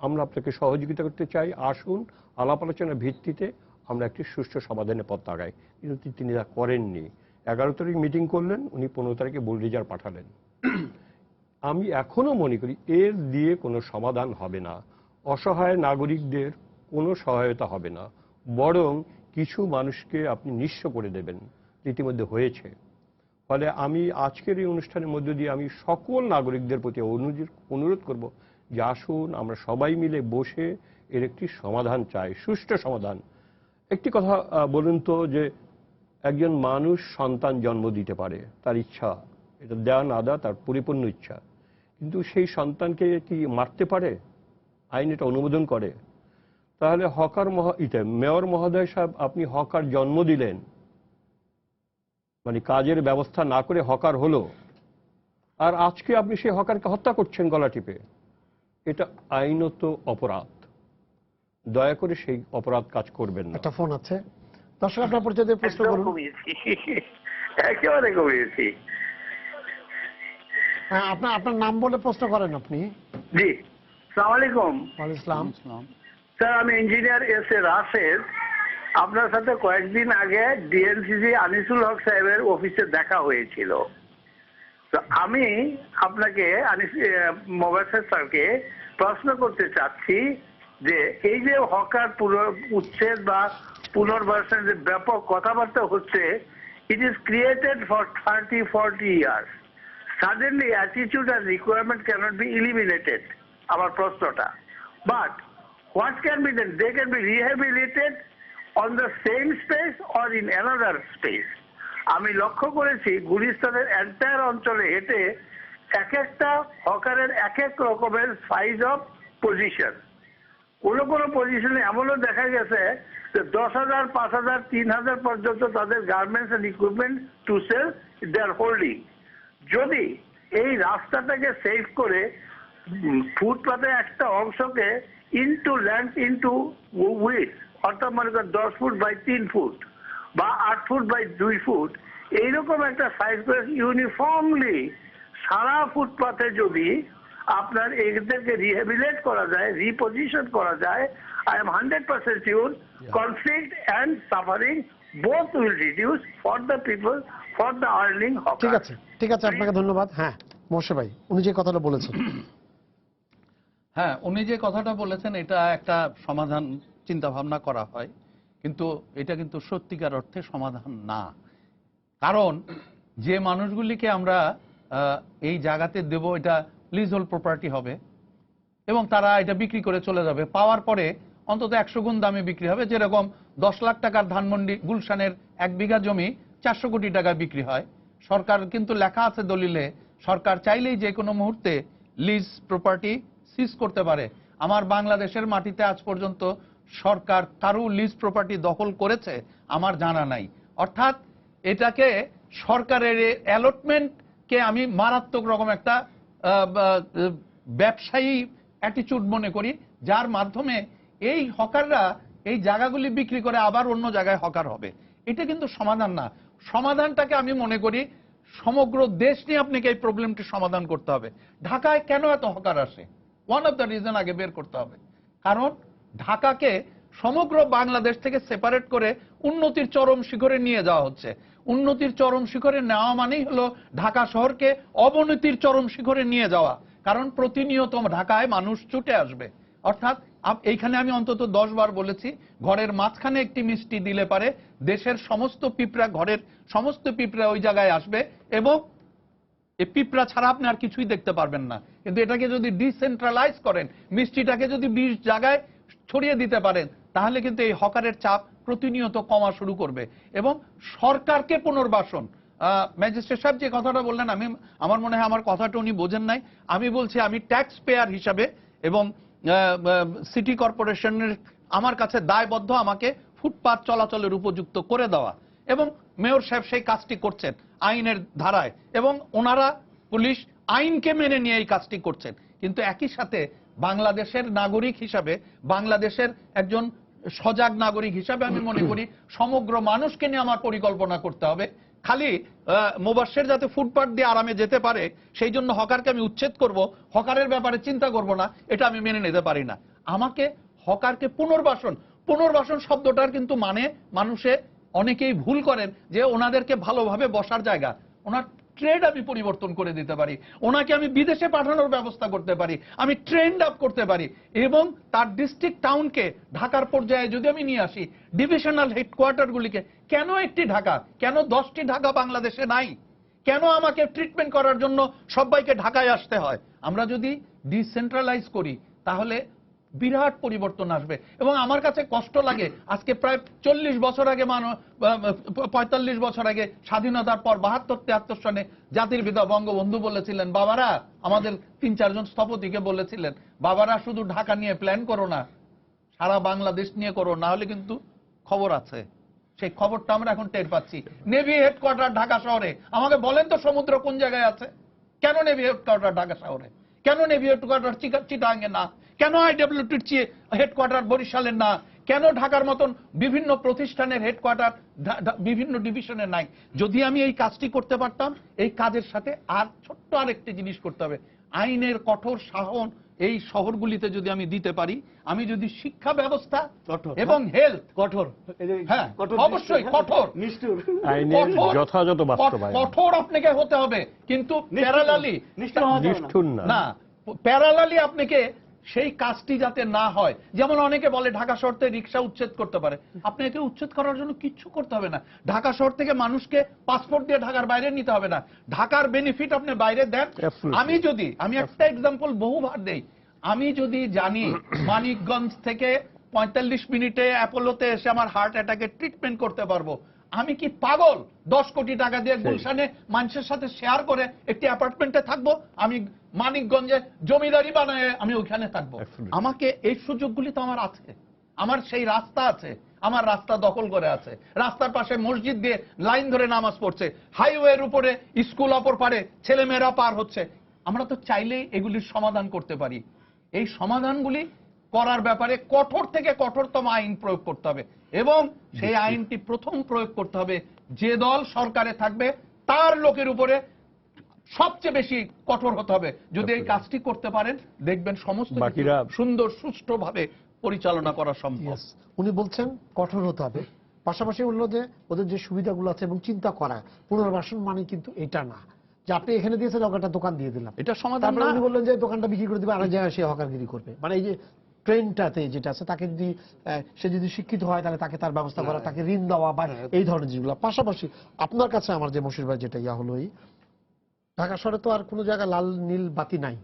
আমরা আপনাকে সহযোগিতা করতে চাই, আসুন আলাপ আলোচনার ভিত্তিতে আমরা একটি সুষ্ঠু সমাধানের পথ আগাই। কিন্তু তিনি তা করেননি। 11 তারিখ মিটিং করলেন, উনি 15 তারিখে বুলডোজার পাঠালেন। আমি এখনো মনে করি এর দিয়ে কোনো সমাধান হবে না, অসহায় নাগরিকদের কোনো সহায়তা হবে না, বরং কিছু মানুষকে আপনি নিঃস্ব করে দেবেন, ইতিমধ্যে হয়েছে। ফলে আমি আজকের এই অনুষ্ঠানের মধ্য দিয়ে আমি সকল নাগরিকদের প্রতি অনুরোধ করব যে আসুন আমরা সবাই মিলে বসে এর একটি সমাধান চাই, সুষ্ঠু সমাধান। একটি কথা বলুন তো, যে একজন মানুষ সন্তান জন্ম দিতে পারে, তার ইচ্ছা, এটা দেয়া না দেওয়া তার পরিপূর্ণ ইচ্ছা, কিন্তু সেই সন্তানকে কি মারতে পারে? আইন এটা অনুমোদন করে? তাহলে মেয়র মহোদয় সাহেব, আপনি হকার জন্ম দিলেন, মানে কাজের ব্যবস্থা না করে হকার হলো, আর আজকে আপনি সেই হকারকে হত্যা করছেন গলা টিপে। এটা আইনত অপরাধ। দয়া করে সেই অপরাধ কাজ করবেন না। একটা ফোন আছে, দর্শক আপনার পরিচয় দিয়ে প্রশ্ন করুন। একেবারে কমিয়েছি। হ্যাঁ, আপনার নাম বলে প্রশ্ন করেন আপনি। জি, সালাম আলাইকুম। ওয়ালাইকুম আসসালাম। স্যার, আমি ইঞ্জিনিয়ার এস এ রাশেদ। আপনার সাথে কয়েকদিন আগে ডিএনসিসি আনিসুল হক সাহেবের অফিসে দেখা হয়েছিল। তো আমি আপনাকে মোবাশ্বের স্যারকে প্রশ্ন করতে চাচ্ছি যে এই যে হকার উচ্ছেদ বা পুনর্বাসনের যে ব্যাপক কথাবার্তা হচ্ছে, it is created for 30-40 years. Suddenly attitude and requirement cannot be eliminated. আমার প্রশ্নটা, but what can be done? They can be rehabilitated on the same space or in another space. আমি লক্ষ্য করেছি গুলিস্তানের এন্টায়ার অঞ্চলে হেঁটে এক একটা হকারের এক এক রকমের সাইজ অফ পজিশন। কোনো কোনো পজিশনে এমনও দেখা গেছে যে 10,000, 5,000, 3,000 পর্যন্ত তাদের garments and equipment to sell they are holding. যদি এই রাস্তাটাকে সেভ করে ফুটপাতের একটা অংশকে ইনটু ল্যান্ড ইনটু উইথ, অর্থাৎ মনে করেন 10 ফুট বাই 3 ফুট বা 8 ফুট বাই 2 ফুট, এইরকম একটা সাইজ করে ইউনিফর্মলি সারা ফুটপাথে যদি আপনার এদেরকে রিহ্যাবিলিটেট করা যায়, রিপোজিশন করা যায়, I am 100% sure conflict and suffering both will reduce for the people, for the earning hawker. ঠিক আছে, ঠিক আছে, আপনাকে ধন্যবাদ। হ্যাঁ মোর্শে ভাই, উনি যে কথাটা বলেছেন, হ্যাঁ, উনি যে কথাটা বলেছেন এটা একটা সমাধান চিন্তা ভাবনা করা হয়, কিন্তু এটা কিন্তু সত্যিকার অর্থে সমাধান না। কারণ যে মানুষগুলিকে আমরা এই জায়গাতে দেব, এটা লিজ হোল্ড প্রপার্টি হবে এবং তারা এটা বিক্রি করে চলে যাবে। পাওয়ার পরে অন্তত 100 গুণ দামে বিক্রি হবে। যেরকম 10 লাখ টাকার ধানমন্ডি গুলশানের 1 বিঘা জমি 400 কোটি টাকায় বিক্রি হয়। সরকার কিন্তু লেখা আছে দলিলে, সরকার চাইলেই যে কোনো মুহূর্তে লিজ প্রপার্টি সিজ করতে পারে। আমার বাংলাদেশের মাটিতে আজ পর্যন্ত সরকার কারো লিজ প্রপার্টি দখল করেছে আমার জানা নাই। অর্থাৎ এটাকে সরকারের অ্যালটমেন্টকে আমি মারাত্মক রকম একটা ব্যবসায়ী অ্যাটিচিউড মনে করি, যার মাধ্যমে এই হকাররা এই জায়গাগুলি বিক্রি করে আবার অন্য জায়গায় হকার হবে। এটা কিন্তু সমাধান না। সমাধানটাকে আমি মনে করি সমগ্র দেশ নিয়ে আপনাকে এই প্রবলেমটি সমাধান করতে হবে। ঢাকায় কেন এত হকার আসে? ওয়ান অফ দ্য রিজন আগে বের করতে হবে। কারণ ঢাকাকে সমগ্র বাংলাদেশ থেকে সেপারেট করে উন্নতির চরম শিখরে নিয়ে যাওয়া হচ্ছে। উন্নতির চরম শিখরে নেওয়া মানেই হলো ঢাকা শহরকে অবনতির চরম শিখরে নিয়ে যাওয়া। কারণ প্রতিনিয়ত ঢাকায় মানুষ ছুটে আসবে। অর্থাৎ এইখানে আমি অন্তত 10 বার বলেছি, ঘরের মাঝখানে একটি মিষ্টি দিলে পারে দেশের সমস্ত পিঁপড়া, ঘরের সমস্ত পিঁপড়া ওই জায়গায় আসবে এবং এই পিঁপড়া ছাড়া আপনি আর কিছুই দেখতে পারবেন না। কিন্তু এটাকে যদি ডিসেন্ট্রালাইজ করেন, মিষ্টিটাকে যদি 20 জায়গায় ছড়িয়ে দিতে পারেন, তাহলে কিন্তু এই হকারের চাপ প্রতিনিয়ত কমা শুরু করবে। এবং সরকারকে পুনর্বাসন, ম্যাজিস্ট্রেট সাহেব যে কথাটা বললেন, আমার মনে হয় আমার কথাটা উনি বোঝেন নাই। আমি বলছি, আমি ট্যাক্স পেয়ার হিসাবে এবং সিটি কর্পোরেশনের আমার কাছে দায়বদ্ধ আমাকে ফুটপাত চলাচলের উপযুক্ত করে দেওয়া, এবং মেয়র সাহেব সেই কাজটি করছেন আইনের ধারায়, এবং ওনারা পুলিশ আইনকে মেনে নিয়ে এই কাজটি করছেন। কিন্তু একই সাথে বাংলাদেশের নাগরিক হিসাবে, বাংলাদেশের একজন সজাগ নাগরিক হিসাবে আমি মনে করি সমগ্র মানুষকে নিয়ে আমার পরিকল্পনা করতে হবে। খালি মোবাশ্বের যাতে ফুটপাত দিয়ে আরামে যেতে পারে সেই জন্য হকারকে আমি উচ্ছেদ করব, হকারের ব্যাপারে চিন্তা করব না, এটা আমি মেনে নিতে পারি না। আমাকে হকারকে পুনর্বাসন শব্দটার কিন্তু মানে মানুষে অনেকেই ভুল করেন যে ওনাদেরকে ভালোভাবে বসার জায়গা, ওনার ট্রেড আমি পরিবর্তন করে দিতে পারি, ওনাকে আমি বিদেশে পাঠানোর ব্যবস্থা করতে পারি, আমি ট্রেন্ড আপ করতে পারি, এবং তার ডিস্ট্রিক্ট টাউনকে ঢাকার পর্যায়ে যদি আমি নিয়ে আসি, ডিভিশনাল হেডকোয়ার্টার গুলিকে, কেন একটি ঢাকা, কেন 10টি ঢাকা বাংলাদেশে নাই? কেন আমাকে ট্রিটমেন্ট করার জন্য সবাইকে ঢাকায় আসতে হয়? আমরা যদি ডিসেন্ট্রালাইজ করি তাহলে বিরাট পরিবর্তন আসবে। এবং আমার কাছে কষ্ট লাগে, আজকে প্রায় 40 বছর আগে 45 বছর আগে স্বাধীনতার পর 72-73 সনে জাতির পিতা বঙ্গবন্ধু বলেছিলেন, বাবারা, আমাদের 3-4 জন স্থপতিকে বলেছিলেন, বাবারা শুধু ঢাকা নিয়ে প্ল্যান করো না, সারা বাংলাদেশ নিয়ে করো, না হলে কিন্তু খবর আছে। সেই খবরটা আমরা এখন টের পাচ্ছি। নেভি হেডকোয়ার্টার ঢাকা শহরে। আমাকে বলেন তো সমুদ্র কোন জায়গায় আছে? কেন নেভি হেডকোয়ার্টার ঢাকা শহরে? কেন নেভি হেডকোয়ার্টার চিটাগাঙ্গে না? কেন আইডব্লিউটির হেডকোয়ার্টার বরিশালের না? কেন ঢাকার মতন বিভিন্ন প্রতিষ্ঠানের হেডকোয়ার্টার বিভিন্ন ডিভিশনে নাই? যদি আমি এই কাজটি করতে পারতাম, এই কাজের সাথে আর ছোট্ট আরেকটি জিনিস করতে হবে, আইনের কঠোর শাসন এই শহরগুলিতে যদি আমি দিতে পারি, আমি যদি শিক্ষা ব্যবস্থা এবং হেলথ কঠোর, হ্যাঁ অবশ্যই কঠোর, নিষ্ঠুর, আইনের যথাযথ বাস্তবায়ন, কঠোর আপনাকে হতে হবে, কিন্তু প্যারালালি নিষ্ঠুর না, প্যারালালি আপনাকে সেই কাজটি যাতে না হয়। যেমন অনেকে বলে ঢাকা শহর থেকে রিক্সা উচ্ছেদ করতে পারে, আপনাকে উচ্ছেদ করার জন্য কিচ্ছু করতে হবে না। ঢাকা শহর থেকে মানুষকে পাসপোর্ট দিয়ে ঢাকার বাইরে নিতে হবে না, ঢাকার বেনিফিট আপনি বাইরে দেন। আমি একটা এক্সাম্পল বহুবার দেই, আমি যদি জানি মানিকগঞ্জ থেকে 45 মিনিটে অ্যাপোলোতে এসে আমার হার্ট অ্যাটাকের ট্রিটমেন্ট করতে পারবো, আমি কি পাগল 10 কোটি টাকা দিয়ে গুলশানে মানুষের সাথে শেয়ার করে একটি অ্যাপার্টমেন্টে থাকবো? আমি মানিকগঞ্জে জমিদারি বানায় আমি ওইখানে থাকবো? আমাকে এই সুযোগগুলি তো আমার আছে, আমার সেই রাস্তা আছে, আমার রাস্তা দখল করে আছে, রাস্তার পাশে মসজিদ দিয়ে লাইন ধরে নামাজ পড়ছে, হাইওয়ের উপরে স্কুল অপর পারে ছেলেমেয়েরা পার হচ্ছে। আমরা তো চাইলেই এগুলির সমাধান করতে পারি। এই সমাধানগুলি করার ব্যাপারে কঠোর থেকে কঠোরতম আইন প্রয়োগ করতে হবে, এবং সেই আইনটি প্রথম প্রয়োগ করতে হবে যে দল সরকারে থাকবে তার লোকের উপরে সবচেয়ে বেশি কঠোর হতে হবে। যদি এই কাজটি করতে পারেন, দেখবেন সমস্ত কিছু সুন্দর সুষ্ঠুভাবে পরিচালনা করা সম্ভব। উনি বলছেন কঠোর হতে হবে, পাশাপাশি বললো যে ওদের যে সুবিধাগুলো আছে এবং চিন্তা করা, পুনর্বাসন মানে কিন্তু এটা না যে আপনি এখানে দিয়েছেন একটা দোকান দিয়ে দিলাম, এটা সমাধান না। উনি বললেন যে দোকানটা বিক্রি করে দিবে, আরেক জায়গায় সে হকারগিরি করবে। মানে এই যে ট্রেনটাতে যেটা আছে, তাকে যদি সে যদি শিক্ষিত হয় তাহলে তাকে তার ব্যবস্থা করা, তাকে ঋণ দেওয়া বা এই ধরনের জিনিসগুলো। পাশাপাশি আপনার কাছে আমার যে মশির ভাই যেটা হলো, এই ঢাকা শহরে তো আর কোনো জায়গায় লাল নীল বাতি নাই,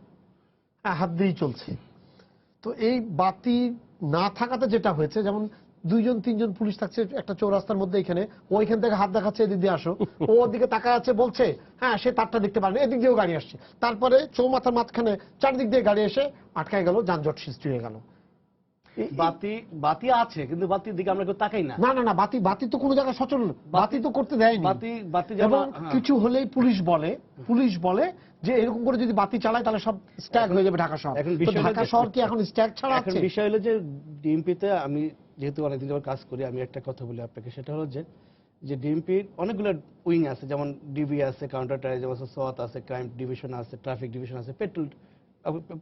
হাত দিয়েই চলছে। তো এই বাতি না থাকাতে যেটা হয়েছে, যেমন 2-3 পুলিশ থাকছে একটা চৌরাস্তার মধ্যে, এখানে ওইখান থেকে হাত দেখাচ্ছে এদিক দিয়ে আসো, ও ওদিকে তাকায় আছে বলছে হ্যাঁ সে তারটা দেখতে পারে, এদিক দিয়েও গাড়ি আসছে, তারপরে চৌমাথার মাঝখানে চারদিক দিয়ে গাড়ি এসে আটকায় গেল, যানজট সৃষ্টি হয়ে গেল। বাতি আছে কিন্তু বাতির দিকে আমরা কেউ তাকাই না। না না না, বাতি তো কোনো জায়গায় সচল, বাতি তো করতে দেয়নি। বাতি এবং কিছু হলেই পুলিশ বলে যে এরকম করে যদি বাতি চালায় তাহলে সব স্ট্যাগ হয়ে যাবে ঢাকা শহর। ঢাকা শহর কি এখন স্ট্যাগ ছাড়া আছে? বিষয় হলো যে ডিএমপিতে আমি যেহেতু অনেকদিন ধরে কাজ করি, আমি একটা কথা বলি আপনাকে, সেটা হলো যে ডিএমপির অনেকগুলো উইং আছে, যেমন ডিবি আছে, কাউন্টার টেররিজম আছে, সোয়াত আছে, ক্রাইম ডিভিশন আছে, ট্রাফিক ডিভিশন আছে, পেট্রোল,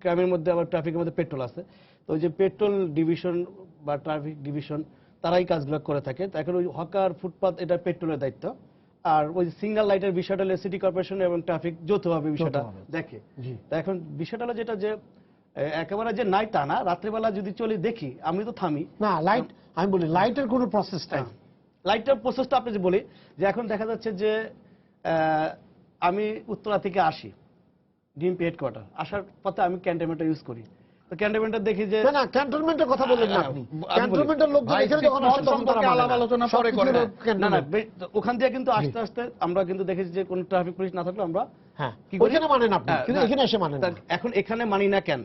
ক্রাইমের মধ্যে আবার ট্রাফিকের মধ্যে পেট্রোল আছে। তো ওই যে পেট্রোল ডিভিশন বা ট্রাফিক ডিভিশন তারাই কাজগুলো করে থাকে। তো এখন ওই হকার ফুটপাত এটা পেট্রোলের দায়িত্ব, আর ওই সিঙ্গেল লাইটের বিষয়টা হলে সিটি কর্পোরেশন এবং ট্রাফিক যৌথভাবে বিষয়টা দেখে। তো এখন বিষয়টা হলো যেটা যে একেবারে যে নাই তা না, রাত্রিবেলা যদি চলে দেখি আমি তো থামি না, লাইট আমি বলি লাইটের কোনো প্রসেস নাই। লাইটের প্রসেসটা আপনি যে বলি যে এখন দেখা যাচ্ছে যে আমি উত্তরা থেকে আসি ডিএমপি হেডকোয়ার্টার, আসার পথে আমি ক্যান্টনমেন্টটা ইউজ করি। তো ক্যান্টনমেন্টটা দেখি যে না ক্যান্টনমেন্টের কথা বললেন না আপনি, ক্যান্টনমেন্টের লোকজন এখানে যখন আসে তখন তারা আলাপ আলোচনা পরে করে না না, ওখান থেকে কিন্তু আস্তে আস্তে আমরা কিন্তু দেখেছি যে কোনো ট্রাফিক পুলিশ না থাকলে আমরা ওইখানে মানেন আপনি, কিন্তু এখানে এসে মানেন না। এখন এখানে মানি না কেন?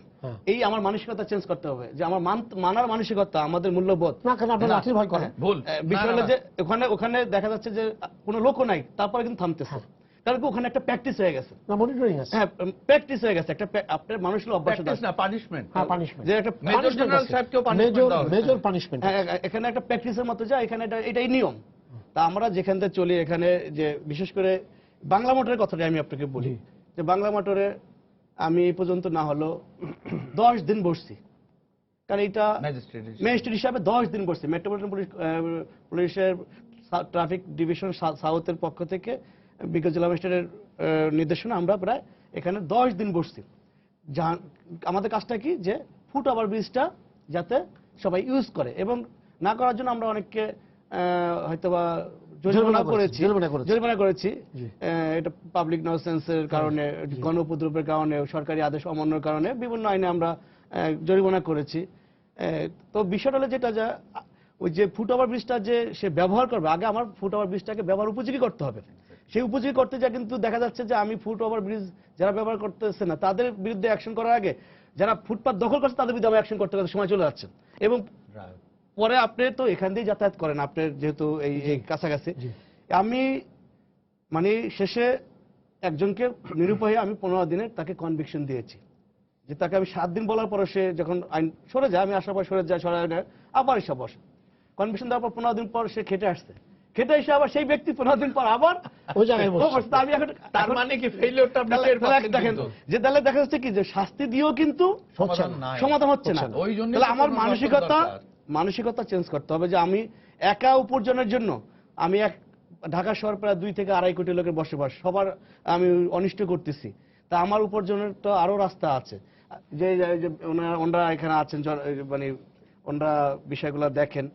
এই আমার মানসিকতা চেঞ্জ করতে হবে, যে আমার মানার মানসিকতা, আমাদের মূল্যবোধ না, কেন আপনি লাঠির ভয় করেন? ভুল বিষয় হলো যে ওখানে দেখা যাচ্ছে যে কোনো লোকও নাই, তারপরে কিন্তু থামতেছে, কারণ কি ওখানে একটা প্র্যাকটিস হয়ে গেছে, না মনিটরিং আছে, হ্যাঁ প্র্যাকটিস হয়ে গেছে, একটা আপনার মানুষের অভ্যাস না, পানিশমেন্ট, হ্যাঁ পানিশমেন্ট, যে একটা মেজর জেনারেল সাহেবকেও পানিশমেন্ট দাও, মেজর পানিশমেন্ট, এখানে একটা প্র্যাকটিসের মতো যায়, এখানে এটাই নিয়ম। তা আমরা যেখান থেকে চলি এখানে যে বিশেষ করে বাংলা মোটরের কথাটা আমি আপনাকে বলি, যে বাংলা মোটরে আমি এই পর্যন্ত না হলো 10 দিন বসছি, কারণ এটা ম্যাজিস্ট্রেট হিসাবে 10 দিন বসছি। মেট্রোপলিটন পুলিশের ট্রাফিক ডিভিশন সাউথের পক্ষ থেকে বিজ্ঞ জেলা ম্যাজিস্ট্রেটের নির্দেশনা আমরা প্রায় এখানে 10 দিন বসছি। আমাদের কাজটা কি, যে ফুট ওভার ব্রিজটা যাতে সবাই ইউজ করে, এবং না করার জন্য আমরা অনেককে হয়তোবা জরিমানা করেছি জরিমানা করেছি। জরিমানা করেছি জি। এটা পাবলিক নসেন্সের কারণে, গণ উপদ্রবের কারণে, সরকারি আদেশ অমান্যর কারণে বিভিন্ন আইনে আমরা জরিমানা করেছি। তো বিষয়টা হলো যেটা যা ওই যে ফুট ওভার ব্রিজটা যে সে ব্যবহার করবে, আগে আমার ফুট ওভার ব্রিজটাকে ব্যবহার উপযোগী করতে হবে। সেই উপযোগী করতে যা কিন্তু দেখা যাচ্ছে যে আমি ফুট ওভার ব্রিজ যারা ব্যবহার করতেছে না তাদের বিরুদ্ধে অ্যাকশন করার আগে যারা ফুটপাত দখল করছে তাদের বিরুদ্ধে আমি অ্যাকশন করতে করতে সময় চলে যাচ্ছে। এবং পরে আপনি তো এখান দিয়ে যাতায়াত করেন, আপনার যেহেতু এই কাছাকাছি, আমি মানে শেষে একজনকে নিরুপায় আমি 15 দিনের তাকে কনভিকশন দিয়েছি, যে তাকে আমি 7 দিন বলার পরে সে যখন আইন সরে যায়, আমি আসার পর সরে যায়, আবার এসে বসে। কনভিকশন দেওয়ার পর 15 দিন পর সে খেটে আসছে, খেটে এসে আবার সেই ব্যক্তি 15 দিন পর আবার ওই জায়গায় বসছে। তা আমি এখন তার মানে কি ফেইলিওরটা আপনি টের পাচ্ছেন দেখেন কিন্তু। যে তাহলে দেখা যাচ্ছে কি যে শাস্তি দিয়েও কিন্তু সমাধান নাই। সমাধান হচ্ছে না। ওই জন্যই তাহলে তো আমার পুনর্বাসন দরকার। মানসিকতা চেঞ্জ করতে হবে যে আমি একা উপার্জনের জন্য আমি ঢাকা শহর প্রায় 2 থেকে 2.5 কোটি লোকের বসবাস, সবার আমি অনিষ্ট করতেছি। তা আমার উপার্জনের তো আরো রাস্তা আছে। যে যে ওনারা এখানে আছেন, মানে ওনারা বিষয়গুলো দেখেন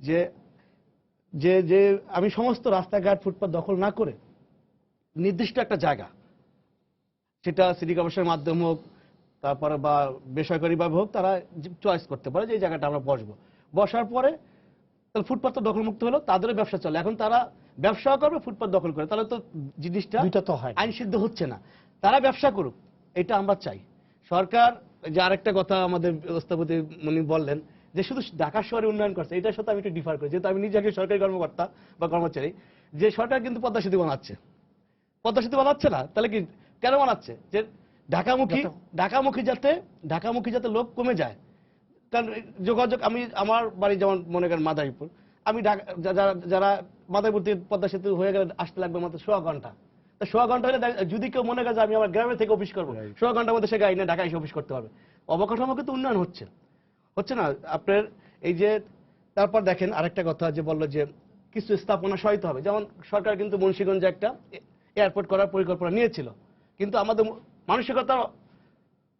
যে যে যে আমি সমস্ত রাস্তাঘাট ফুটপাত দখল না করে নির্দিষ্ট একটা জায়গা, সেটা সিটি কর্পোরেশনের মাধ্যমে হোক, তারপরে বা বেসরকারিভাবে হোক, তারা চয়েস করতে পারে যে এই জায়গাটা আমরা বসবো। বসার পরে তাহলে ফুটপাত তো দখলমুক্ত হলো, তাদেরও ব্যবসা চলে। এখন তারা ব্যবসা করবে, ফুটপাত দখল করে, তাহলে তো জিনিসটা দুইটা তো হয় না। আইন সিদ্ধ হচ্ছে না। তারা ব্যবসা করুক, এটা আমরা চাই। সরকার যে আরেকটা কথা আমাদের ব্যবস্থাপতি উনি বললেন যে শুধু ঢাকা শহরে উন্নয়ন করছে, এটার সাথে আমি একটু ডিফার করি, যেহেতু আমি নিজেকে সরকারি কর্মকর্তা বা কর্মচারী, যে সরকার কিন্তু পদ্মা সেতু বানাচ্ছে। পদ্মা সেতু বানাচ্ছে না, তাহলে কি কেন বানাচ্ছে? যে ঢাকামুখী যাতে লোক কমে যায়। কারণ যোগাযোগ, আমি আমার বাড়ি যেমন মনে করেন মাদারীপুর, আমি যারা মাদারীপুর থেকে পদ্মা সেতু হয়ে গেলে আসতে লাগবে মাত্র 1.5 ঘন্টা। তা 1.5 ঘন্টা হলে যদি কেউ মনে করে যে আমি আমার গ্রামের থেকে অফিস করবো, 1.5 ঘন্টার মধ্যে সে গাড়ি নিয়ে ঢাকায় এসে অফিস করতে পারবে। অবকাঠামো কিন্তু উন্নয়ন হচ্ছে না আপনার। এই যে তারপর দেখেন আরেকটা কথা যে বললো যে কিছু স্থাপনা সহায়তা হবে, যেমন সরকার কিন্তু মুন্সিগঞ্জে একটা এয়ারপোর্ট করার পরিকল্পনা নিয়েছিল, কিন্তু আমাদের মানসিকতার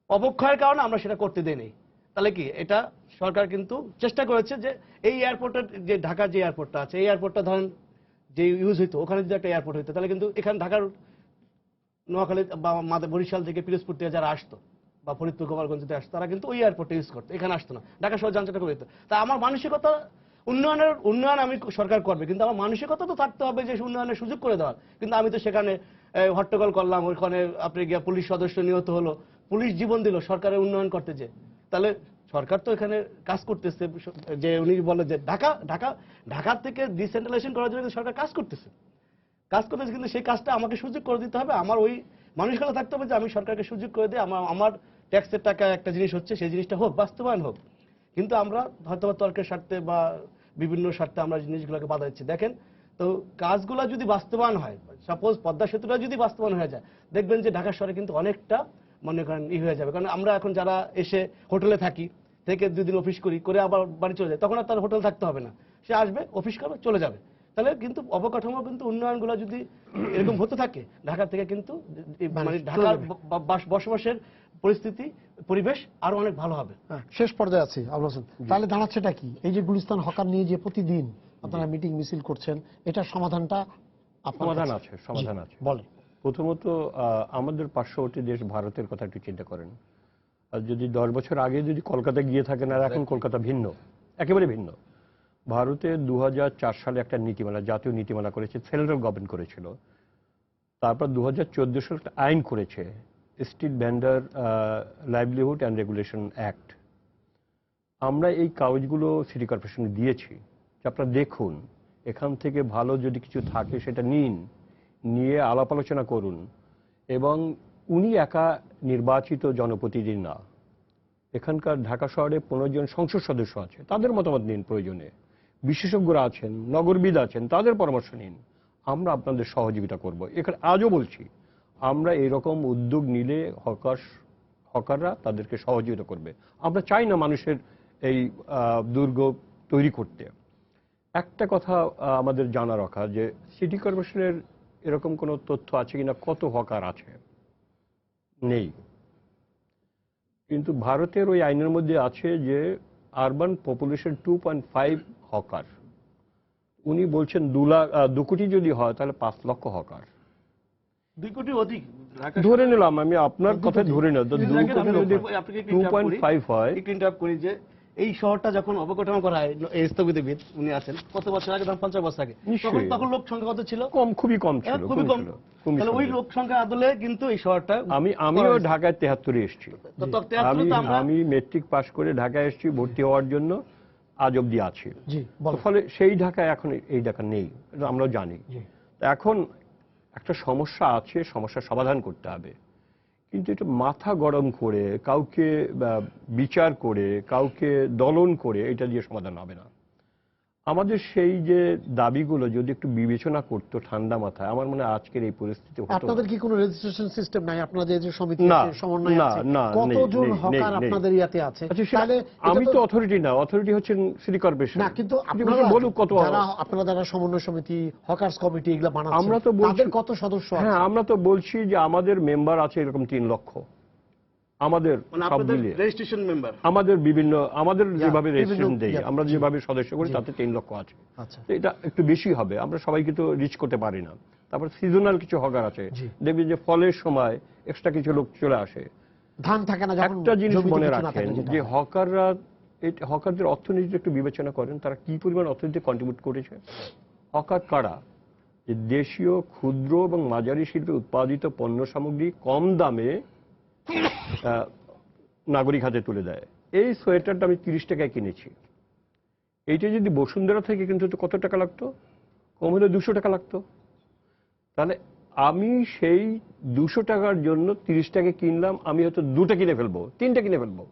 অবক্ষয়ের কারণে আমরা সেটা করতে দেইনি। তাহলে কি এটা সরকার কিন্তু চেষ্টা করেছে যে এই এয়ারপোর্টের যে ঢাকার যে এয়ারপোর্টটা আছে, এই এয়ারপোর্টটা ধরেন যে ইউজ হইতো, ওখানে যদি একটা এয়ারপোর্ট হইতো, তাহলে কিন্তু এখানে ঢাকার নোয়াখালী বা বরিশাল থেকে পিরোজপুর থেকে যারা আসতো বা ফরিদপুর গোপালগঞ্জ থেকে আসতো, তারা কিন্তু ওই এয়ারপোর্টে ইউজ করতো, এখানে আসতো না, ঢাকা শহর যানজট করে দিত। তা আমার মানসিকতা উন্নয়ন আমি সরকার করবে, কিন্তু আমার মানসিকতা তো থাকতে হবে যে উন্নয়নের সুযোগ করে দেওয়ার। কিন্তু আমি তো সেখানে হট্টগোল করলাম, ওখানে আপনি গিয়া পুলিশ সদস্য নিহত হলো, পুলিশ জীবন দিল সরকারের উন্নয়ন করতে যে। তাহলে সরকার তো এখানে কাজ করতেছে, যে উনি বলে যে ঢাকা থেকে ডিসেন্ট্রালাইজেশন করার জন্য সরকার কাজ করতেছে, কিন্তু সেই কাজটা আমাকে সুযোগ করে দিতে হবে। আমার ওই মানসিকতা থাকতে হবে যে আমি সরকারকে সুযোগ করে দিই, আমার ট্যাক্সের টাকা একটা জিনিস হচ্ছে, সেই জিনিসটা হোক, বাস্তবায়ন হোক। কিন্তু আমরা হয়তো তর্কের স্বার্থে বা বিভিন্ন স্বার্থে আমরা জিনিসগুলোকে বাধা দিচ্ছি। দেখেন তো কাজগুলো যদি বাস্তবায়ন হয়, সাপোজ পদ্মা সেতুটা যদি বাস্তবায়ন হয়ে যায়, দেখবেন যে ঢাকা শহরে কিন্তু অনেকটা মনে করেন হয়ে যাবে। কারণ আমরা এখন যারা এসে হোটেলে থাকি, থেকে 2 দিন অফিস করি আবার বাড়ি চলে যায়, তখন আর তার হোটেল থাকতে হবে না, সে আসবে, অফিস করবে, চলে যাবে। তাহলে কিন্তু অবকাঠামো কিন্তু উন্নয়নগুলো যদি এরকম হতে থাকে, ঢাকা থেকে কিন্তু মানে ঢাকার বসবাসের পরিস্থিতি, পরিবেশ আরো অনেক ভালো হবে। শেষ পর্যায়ে আছি আবুল হোসেন, তাহলে দাঁড়াচ্ছেটা কি? এই যে গুলিস্তান হকার নিয়ে যে প্রতিদিন আপনারা মিটিং মিছিল করছেন, এটার সমাধানটা সমাধান আছে। বলেন। প্রথমত আমাদের পার্শ্ববর্তী দেশ ভারতের কথা একটু চিন্তা করেন। আর যদি 10 বছর আগে যদি কলকাতা গিয়ে থাকেন, আর এখন কলকাতা ভিন্ন, একেবারে ভিন্ন। ভারতে 2004 সালে একটা নীতিমালা, জাতীয় নীতিমালা করেছে, ফেডারেল গভর্নমেন্ট করেছিল। তারপর 2014 সালে একটা আইন করেছে, street vendor livelihood and regulation act. আমরা এই কাগজগুলো সিটি কর্পোরেশনে দিয়েছি, আপনারা দেখুন, এখান থেকে ভালো যদি কিছু থাকে সেটা নিয়ে আলাপ আলোচনা করুন। এবং উনি একা নির্বাচিত জনপ্রতিনিধি না, এখানকার ঢাকা শহরে 15 জন সংসদ সদস্য আছে, তাদের মতামত নিন, প্রয়োজনে বিশেষজ্ঞরা আছেন, নগরবিদ আছেন, তাদের পরামর্শ নিন। আমরা আপনাদের সহযোগিতা করব। এখানে আজও বলছি, আমরা এরকম উদ্যোগ নিলে হকাররা তাদেরকে সহযোগিতা করবে। আমরা চাই না মানুষের এই দুর্ভোগ তৈরি করতে। একটা কথা আমাদের জানা রাখা, যে সিটি কর্পোরেশনের এরকম কোনো তথ্য আছে কিনা কত হকার আছে, নেই। কিন্তু ভারতের ওই আইনের মধ্যে আছে যে আরবান পপুলেশন 2.5 হকার। উনি বলছেন 2 কোটি যদি হয় তাহলে 5 লক্ষ হকার। 2 কোটি অধিক ধরে নিলাম, আমি আপনার কথা ধরে নিলাম, 2 কোটি যদি আপনাকে 2.5 হয়। একটু ইন্টারাপ্ট করি যে এই শহরটা যখন অবকাঠামো করা হয়, এই স্থগিতবিদ উনি আছেন কত বছর আগে, 50 বছর আগে, তখন লোক সংখ্যা কত ছিল? খুবই কম ছিল, খুবই কম। তাহলে ওই লোক সংখ্যা আদলে কিন্তু এই শহরটা, আমিও ঢাকায় 73 এসেছি, আমি মেট্রিক পাস করে ঢাকায় এসেছি ভর্তি হওয়ার জন্য, আজ অব্দি আছি। ফলে সেই ঢাকায় এখন এই ঢাকা নেই, আমরা জানি। এখন একটা সমস্যা আছে, সমস্যার সমাধান করতে হবে, কিন্তু এটা মাথা গরম করে কাউকে বিচার করে কাউকে দলন করে এটা দিয়ে সমাধান হবে না। আমাদের সেই যে দাবিগুলো যদি একটু বিবেচনা করতো ঠান্ডা মাথায়, আমার মনে হয় আজকের এই পরিস্থিতি হতো। আপনাদের কি কোনো রেজিস্ট্রেশন সিস্টেম নাই? আপনাদের যে সমিতি আছে, সমন্বয় আছে, কতজন হকার আপনাদের ইয়াতে আছে? তাহলে আমি তো অথরিটি না, অথরিটি হচ্ছেন সিটি কর্পোরেশন। না, কিন্তু আপনারা বলুন কত, আপনারা যারা সমন্বয় সমিতি, হকার্স কমিটি এগুলো বানাচ্ছেন, আমরা তো তাদের কত সদস্য আছে? হ্যাঁ, আমরা তো বলছি যে আমাদের মেম্বার আছে এরকম 3 লক্ষ, আমাদের সব মিলিয়ে রেজিস্ট্রেশন মেম্বার, আমাদের বিভিন্ন, আমাদের যেভাবে রেজিস্ট্রেশন দেই, আমরা যেভাবে সদস্য করি তাতে 3 লক্ষ আছে। এটা একটু বেশি হবে, আমরা সবাই কিন্তু রিচ করতে পারি না। তারপর সিজনাল কিছু হকার আছে, দেখবেন যে ফলের সময় এক্সট্রা কিছু লোক চলে আসে, ধান থাকে না। একটা জিনিস মনে রাখেন যে হকাররা, হকারদের অর্থনীতি একটু বিবেচনা করেন, তারা কি পরিমাণ অর্থনীতি কন্ট্রিবিউট করেছে। হকার কারা? যে দেশীয় ক্ষুদ্র এবং মাঝারি শিল্পে উৎপাদিত পণ্য সামগ্রী কম দামে নাগরিক হাতে তুলে দেয়। এই সোয়েটারটা আমি 30 টাকায় কিনেছি, এইটা যদি বসুন্ধরা থেকে কিন্তু কত টাকা লাগতো? কম হলে 200 টাকা লাগতো। তাহলে আমি সেই 200 টাকার জন্য 30 টাকা কিনলাম, আমি হয়তো 2টা কিনে ফেলবো, 3টা কিনে ফেলবো।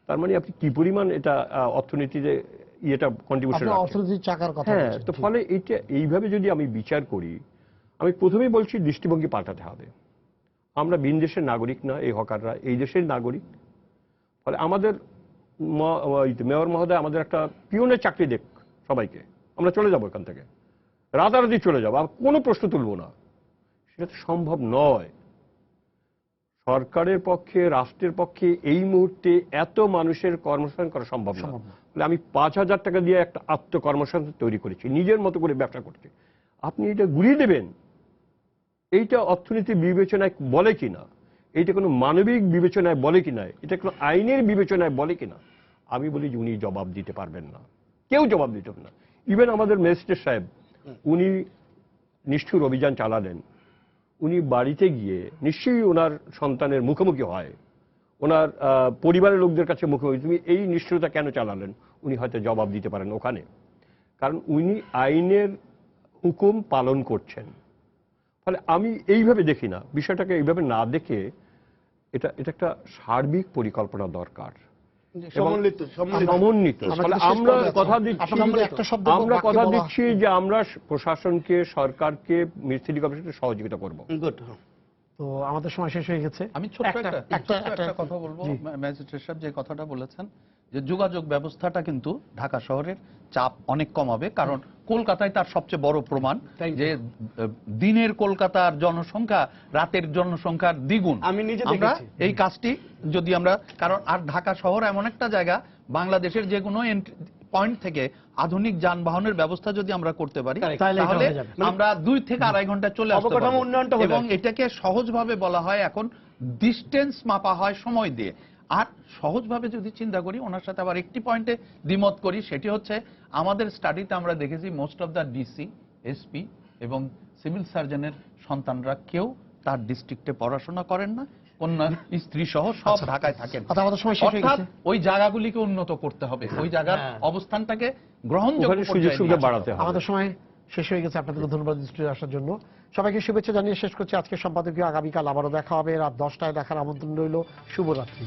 তার মানে আপনি কি পরিমাণ এটা অর্থনীতিতে ইয়েটা কন্ট্রিবিউশন, অর্থনীতির চাকার কথা। হ্যাঁ, তো ফলে এইটা এইভাবে যদি আমি বিচার করি, আমি প্রথমেই বলছি দৃষ্টিভঙ্গি পাল্টাতে হবে। আমরা ভিন দেশের নাগরিক না, এই হকাররা এই দেশের নাগরিক। ফলে আমাদের মেয়র মহোদয় আমাদের একটা পিওনের চাকরি দেখ সবাইকে, আমরা চলে যাব এখান থেকে, রাতারাতি চলে যাবো, আর কোনো প্রশ্ন তুলব না, সেটা তো সম্ভব নয়। সরকারের পক্ষে, রাষ্ট্রের পক্ষে এই মুহূর্তে এত মানুষের কর্মসংস্থান করা সম্ভব না। আমি 5,000 টাকা দিয়ে একটা আত্মকর্মসংস্থান তৈরি করেছি, নিজের মতো করে ব্যবসা করছি। আপনি এটা ঘুরিয়ে দেবেন? এইটা অর্থনীতি বিবেচনায় বলে কিনা, এইটা কোনো মানবিক বিবেচনায় বলে কিনা, এটা কোনো আইনের বিবেচনায় বলে কিনা, আমি বলি যে উনি জবাব দিতে পারবেন না, কেউ জবাব দিতে পারবে না। ইভেন আমাদের ম্যাজিস্ট্রেট সাহেব, উনি নিষ্ঠুর অভিযান চালালেন, উনি বাড়িতে গিয়ে নিশ্চয়ই ওনার সন্তানের মুখোমুখি হয়, ওনার পরিবারের লোকদের কাছে মুখোমুখি, তুমি এই নিষ্ঠুরতা কেন চালালেন, উনি হয়তো জবাব দিতে পারেন ওখানে, কারণ উনি আইনের হুকুম পালন করছেন। ফলে আমি এইভাবে দেখি না বিষয়টাকে, এইভাবে না দেখে এটা একটা সার্বিক পরিকল্পনা দরকার, সমন্বিত। আমরা কথা দিচ্ছি যে আমরা প্রশাসনকে, সরকারকে, সিটি কর্পোরেশনকে সহযোগিতা করব। তো আমাদের সময় শেষ হয়ে গেছে। আমি ছোট্ট একটা কথা বলবো। ম্যাজিস্ট্রেট সাহেব যে কথাটা বলেছেন যে যোগাযোগ ব্যবস্থাটা কিন্তু ঢাকা শহরের চাপ অনেক কমাবে, কারণ কলকাতায় তার সবচেয়ে বড় প্রমাণ যে দিনের কলকাতার জনসংখ্যা রাতের জনসংখ্যার দ্বিগুণ। আমি নিজে আমরা এই কাজটি যদি আমরা, কারণ আর ঢাকা শহর এমন একটা জায়গা, বাংলাদেশের যে কোনো পয়েন্ট থেকে আধুনিক যানবাহনের ব্যবস্থা যদি আমরা করতে পারি তাহলে আমরা 2 থেকে 2.5 ঘন্টা চলে আসতে পারবো। এবং এটাকে সহজভাবে বলা হয় এখন ডিস্টেন্স মাপা হয় সময় দিয়ে। আর সহজভাবে যদি চিন্তা করি, ওনার সাথে আবার একটি পয়েন্টে দ্বিমত করি, সেটি হচ্ছে আমাদের স্টাডিতে আমরা দেখেছি most of the DC, SP এবং সিভিল সার্জনের সন্তানরা কেউ তার ডিস্ট্রিক্টে পড়াশোনা করেন না, কন্যা স্ত্রী সহ সব ঢাকায় থাকেন। অর্থাৎ ওই জায়গাগুলিকে উন্নত করতে হবে, ওই জায়গার অবস্থানটাকে গ্রহণযোগ্য পর্যায়ে বাড়াতে হবে। আমাদের সময় শেষ হয়ে গেছে। আপনাদেরকে ধন্যবাদ স্টুডিওতে আসার জন্য। সবাইকে শুভেচ্ছা জানিয়ে শেষ করছি আজকের সম্পাদকীয়। আগামীকাল আবারও দেখা হবে রাত 10টায়, দেখার আমন্ত্রণ রইল। শুভরাত্রি।